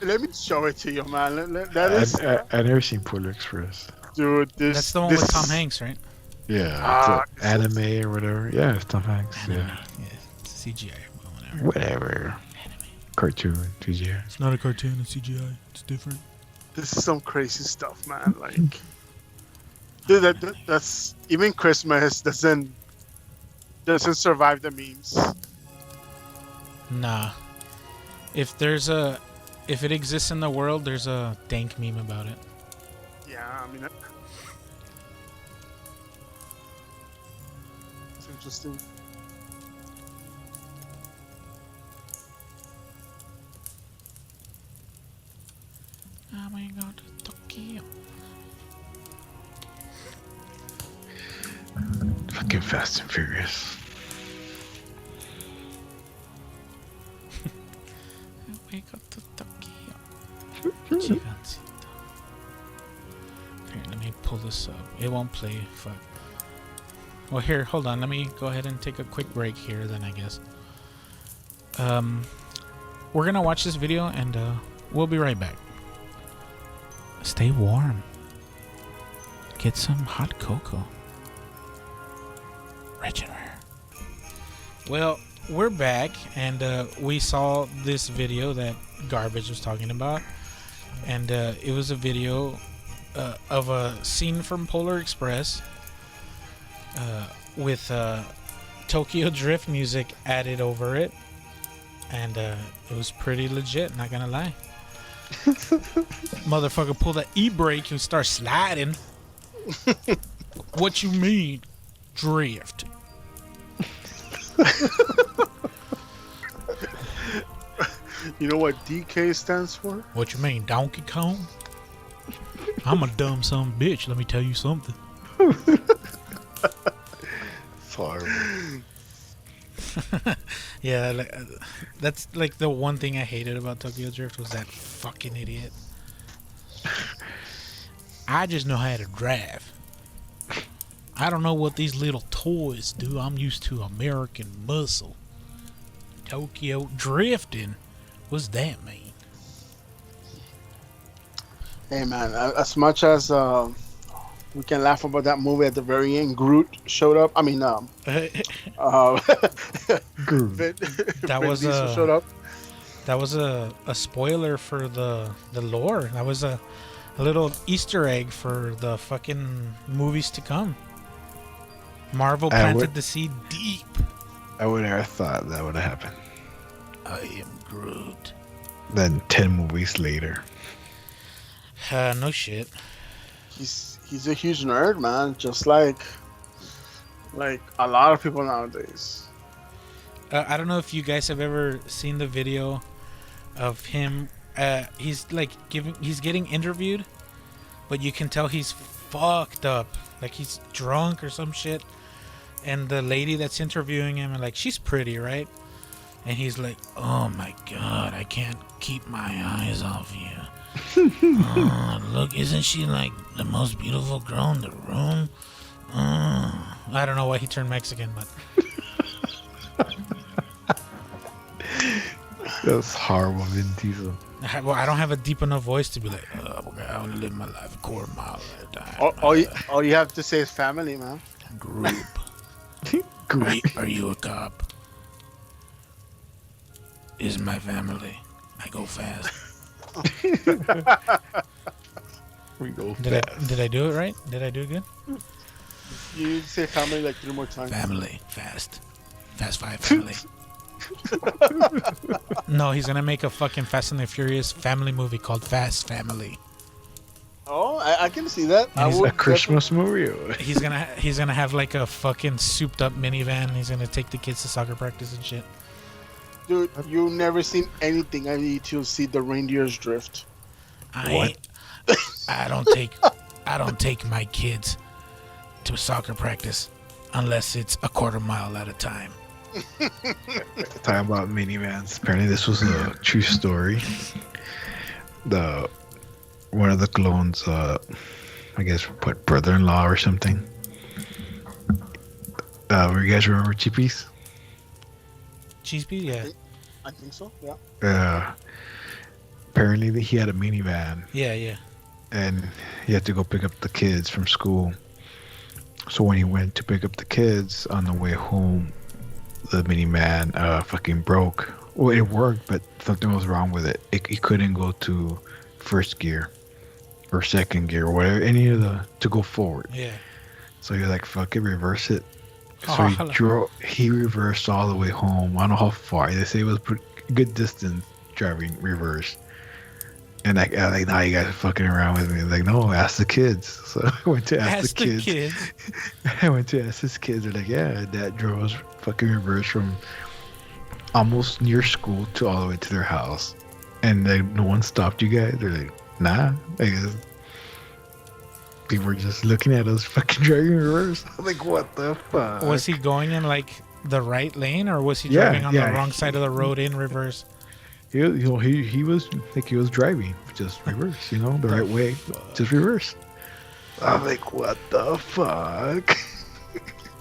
Let me show it to you, man. That is, I never seen Polar Express. dude. This That's the one this with Tom Hanks, right? Yeah. It's a anime or whatever. Yeah, it's Tom Hanks. Anime. Yeah. Yeah, it's CGI. Well, whatever. Whatever. Cartoon. CGI. It's not a cartoon, it's CGI. It's different. This is some crazy stuff, man. Like, dude, that's even Christmas doesn't survive the memes. Nah. If it exists in the world, there's a dank meme about it. Yeah, I mean, it's interesting. I'm going to go to Tokyo. Fucking Fast and Furious. We go to Tokyo. Gigancito. Here, let me pull this up. It won't play. Fuck. Well, here, hold on. Let me go ahead and take a quick break here, then I guess. We're gonna watch this video, and we'll be right back. Stay warm. Get some hot cocoa. Rich and rare. Well, we're back, and we saw this video that Garbage was talking about, and it was a video of a scene from Polar Express with Tokyo Drift music added over it, and it was pretty legit, not gonna lie. Motherfucker pull the e-brake and start sliding. What you mean, drift? You know what DK stands for? What you mean, Donkey Kong? I'm a dumb son of a bitch, let me tell you something. Sorry. Yeah, like, that's like the one thing I hated about Tokyo Drift was that fucking idiot. I just know how to drive. I don't know what these little toys do. I'm used to American muscle. Tokyo drifting? What's that mean? Hey man, as much as we can laugh about that movie at the very end, Groot showed up. I mean, uh, Groot. That was showed up. that was a spoiler for the lore. That was a little Easter egg for the fucking movies to come. Marvel planted the seed deep. I would have thought that would have happened. I am Groot. Then 10 movies later. No shit. He's a huge nerd, man. Just like a lot of people nowadays. I don't know if you guys have ever seen the video of him. He's like he's getting interviewed, but you can tell he's fucked up. Like he's drunk or some shit. And the lady that's interviewing him, and like, she's pretty, right? And he's like, oh my god, I can't keep my eyes off you. Oh, look, isn't she like the most beautiful girl in the room? I don't know why he turned Mexican, but That's horrible, Vin Diesel. I don't have a deep enough voice to be like, I want to live my life a quarter mile at a time. All you have to say is family, man. Group. Are you a cop? Is my family. I go fast. We go Did I do it right? Did I do it good? You need to say family like 3 more times. Family. Fast. Fast Five family. No, he's gonna make a fucking Fast and the Furious family movie called Fast Family. Oh, I can see that. And It's a Christmas movie. He's gonna have like a fucking souped up minivan. He's gonna take the kids to soccer practice and shit. Dude, you've never seen anything. I need to see the reindeers drift. I don't take my kids to soccer practice unless it's a quarter mile at a time. Talking about minivans. Apparently, this was a true story. One of the clones, I guess, what, brother-in-law or something. You guys remember Chippies? Cheese pea, yeah, I think so, yeah. Apparently, he had a minivan, yeah. and he had to go pick up the kids from school. So when he went to pick up the kids on the way home, the minivan fucking broke. Well, it worked, but something was wrong with it. He couldn't go to first gear or second gear or whatever, any of to go forward. Yeah. So you're like, fuck it, reverse it. So he reversed all the way home. I don't know how far. They say it was pretty good distance driving reverse. And I like, now you guys are fucking around with me. Like, no, ask the kids. So I went to ask the kids. I went to ask his kids. They're like, yeah, Dad drove us fucking reverse from almost near school to all the way to their house. And no one stopped you guys. They're like, nah. I guess people were just looking at us fucking driving reverse. I'm like, what the fuck? Was he going in like the right lane, or was he driving on the wrong side of the road in reverse? He was like, he was driving just reverse, the right way, just reverse. I'm like, what the fuck?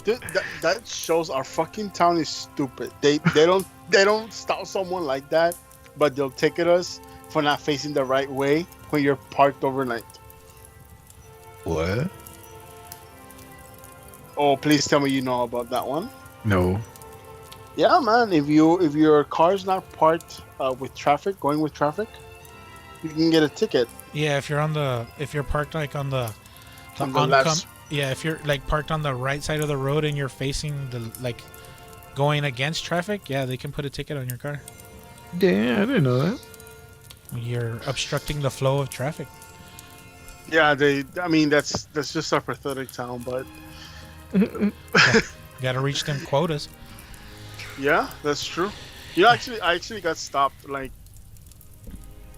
Dude, that shows our fucking town is stupid. They don't stop someone like that, but they'll ticket us for not facing the right way when you're parked overnight. What? Oh, please tell me you know about that one. No. Yeah, man. If your car's not parked going with traffic, you can get a ticket. Yeah, if you're parked like on the left. Yeah, if you're like parked on the right side of the road and you're facing the like going against traffic, yeah, they can put a ticket on your car. Damn, I didn't know that. You're obstructing the flow of traffic. Yeah, that's just our pathetic town, but Gotta reach them quotas. yeah, that's true. I actually got stopped like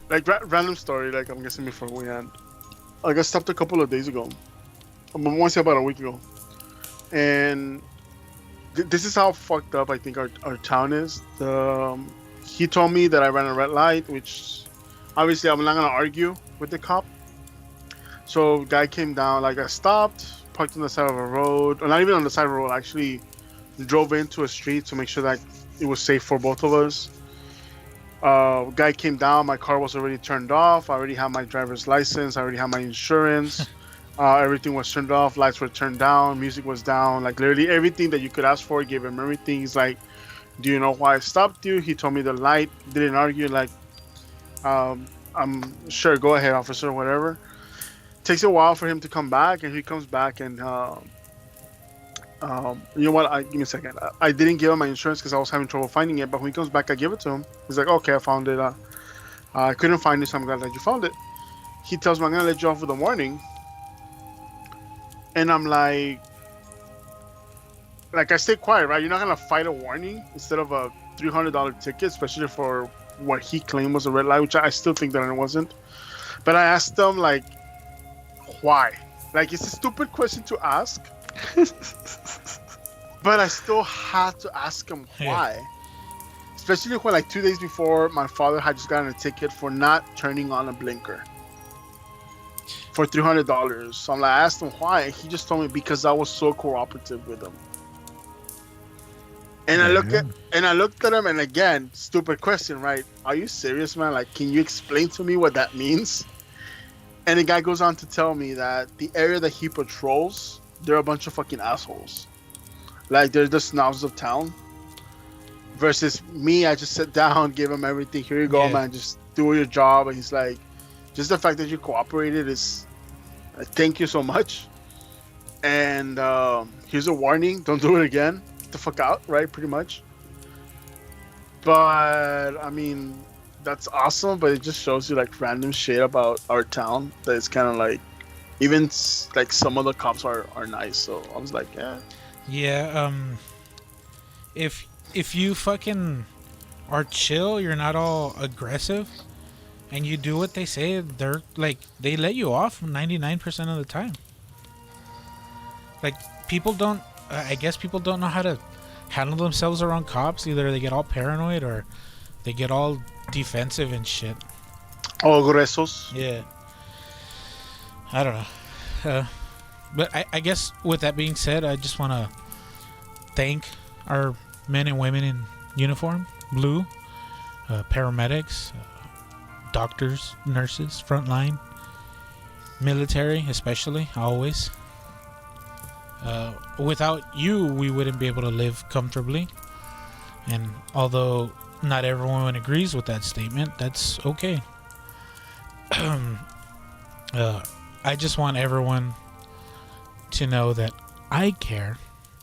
random story. Like, I'm guessing before we end, I got stopped a couple of days ago. I want to say about a week ago, and this is how fucked up I think our town is. He told me that I ran a red light, which obviously I'm not gonna argue with the cop. So guy came down, like I stopped, parked on the side of a road, or not even on the side of a road. I actually drove into a street to make sure that it was safe for both of us. Guy came down, my car was already turned off. I already had my driver's license. I already had my insurance. Everything was turned off. Lights were turned down. Music was down. Like literally everything that you could ask for. Gave him everything. He's like, "Do you know why I stopped you?" He told me the light. Didn't argue. Like, I'm sure. Go ahead, officer. Whatever. Takes a while for him to come back, and he comes back and you know what? Give me a second. I didn't give him my insurance because I was having trouble finding it. But when he comes back, I give it to him. He's like, "Okay, I found it. I couldn't find it, so I'm glad that you found it." He tells me, "I'm gonna let you off with a warning." And I'm like I stay quiet, right? You're not gonna fight a warning instead of a $300 ticket, especially for what he claimed was a red light, which I still think that it wasn't. But I asked him, like, why? Like, it's a stupid question to ask, but I still had to ask him why. Especially when, like, 2 days before, my father had just gotten a ticket for not turning on a blinker for $300. So I'm like, I asked him why, and he just told me because I was so cooperative with him. And I looked at him, and again, stupid question, right? Are you serious, man? Like, can you explain to me what that means? And the guy goes on to tell me that the area that he patrols, they're a bunch of fucking assholes. Like, they're the snobs of town. Versus me, I just sit down, give him everything. Here you go, man. Just do your job. And he's like, just the fact that you cooperated is, thank you so much. And here's a warning: don't do it again. Get the fuck out, right? Pretty much. But I mean, that's awesome. But it just shows you like random shit about our town that it's kind of like, even like some of the cops are nice. So I was like, yeah. Yeah. If you fucking are chill, you're not all aggressive, and you do what they say, they're like, they let you off 99% of the time. Like, people don't, I guess people don't know how to handle themselves around cops. Either they get all paranoid or they get all defensive and shit. Oh, gruesos. Yeah. I don't know. But I guess with that being said, I just want to thank our men and women in uniform, blue, paramedics, doctors, nurses, frontline, military especially, always. Without you, we wouldn't be able to live comfortably. And although not everyone agrees with that statement, that's okay. I just want everyone to know that I care.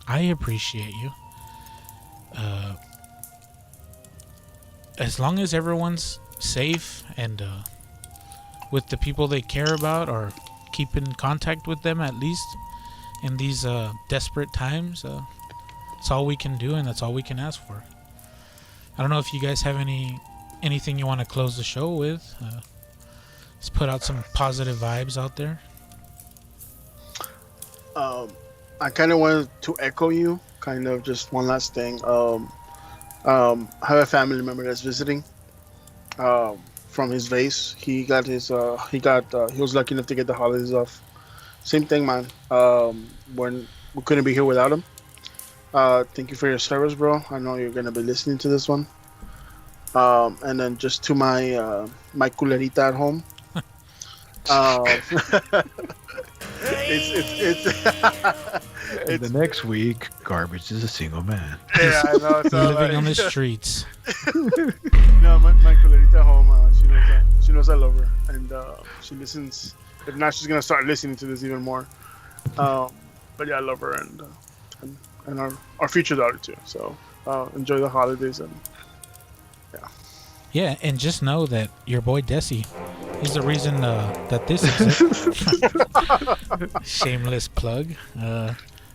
I appreciate you. As long as everyone's safe and with the people they care about, or keep in contact with them at least in these desperate times, that's all we can do, and that's all we can ask for. I don't know if you guys have anything you want to close the show with. Let's put out some positive vibes out there. I kind of wanted to echo you. Kind of just one last thing. I have a family member that's visiting. From his base, he was lucky enough to get the holidays off. Same thing, man. When we couldn't be here without him. Thank you for your service, bro. I know you're gonna be listening to this one. And then just to my my culerita at home. It's the next week, Garbage is a single man. Yeah, I know. So living on the streets. No, my culerita at home. She knows I love her, and she listens. If not, she's gonna start listening to this even more. But yeah, I love her, and our future daughter too. So enjoy the holidays, and yeah. Yeah, and just know that your boy Desi is the reason that this exists. Shameless plug.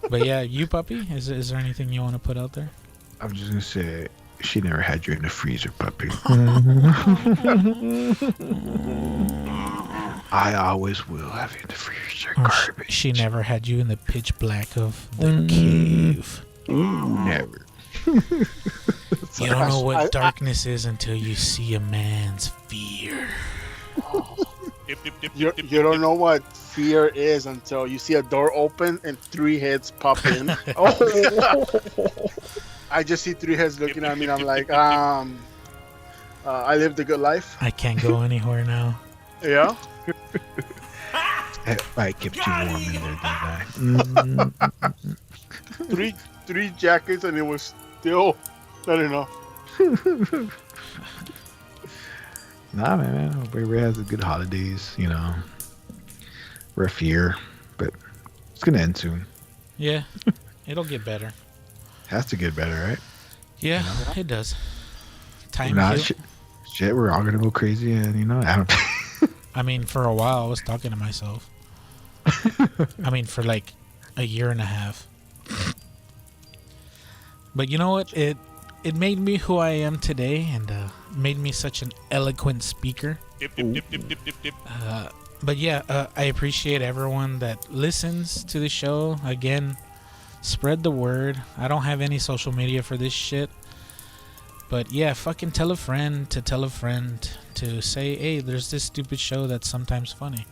But yeah, you puppy, is there anything you want to put out there? I'm just gonna say, she never had you in the freezer, puppy. I always will have you in the freezer, garbage. She never had you in the pitch black of the cave. Never. You don't know what I- darkness is until you see a man's fear. You don't know what fear is until you see a door open and 3 heads pop in. I just see 3 heads looking at me, and I'm like, I lived a good life. I can't go anywhere now. Yeah. I kept you warm in there, didn't I? 3 jackets, and it was still not enough. Nah, man. Hope everybody has a good holidays. You know, rough year, but it's gonna end soon. Yeah, it'll get better. Has to get better, right? Yeah, it does. Time Nah, heal- shit, we're all gonna go crazy, and I don't. I mean, for a while, I was talking to myself. I mean, for like a year and a half. But you know what? It made me who I am today, and made me such an eloquent speaker. But yeah, I appreciate everyone that listens to the show. Again, spread the word. I don't have any social media for this shit. But yeah, fucking tell a friend to say, hey, there's this stupid show that's sometimes funny.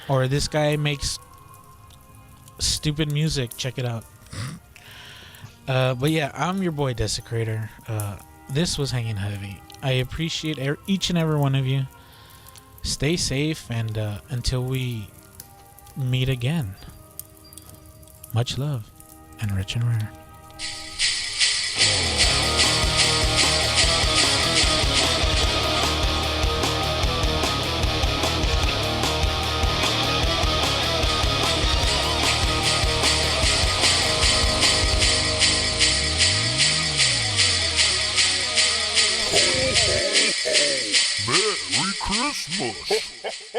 Or this guy makes stupid music. Check it out. But yeah, I'm your boy Desecrator. This was Hanging Heavy. I appreciate each and every one of you. Stay safe, and until we meet again, much love and rich and rare. Merry Christmas!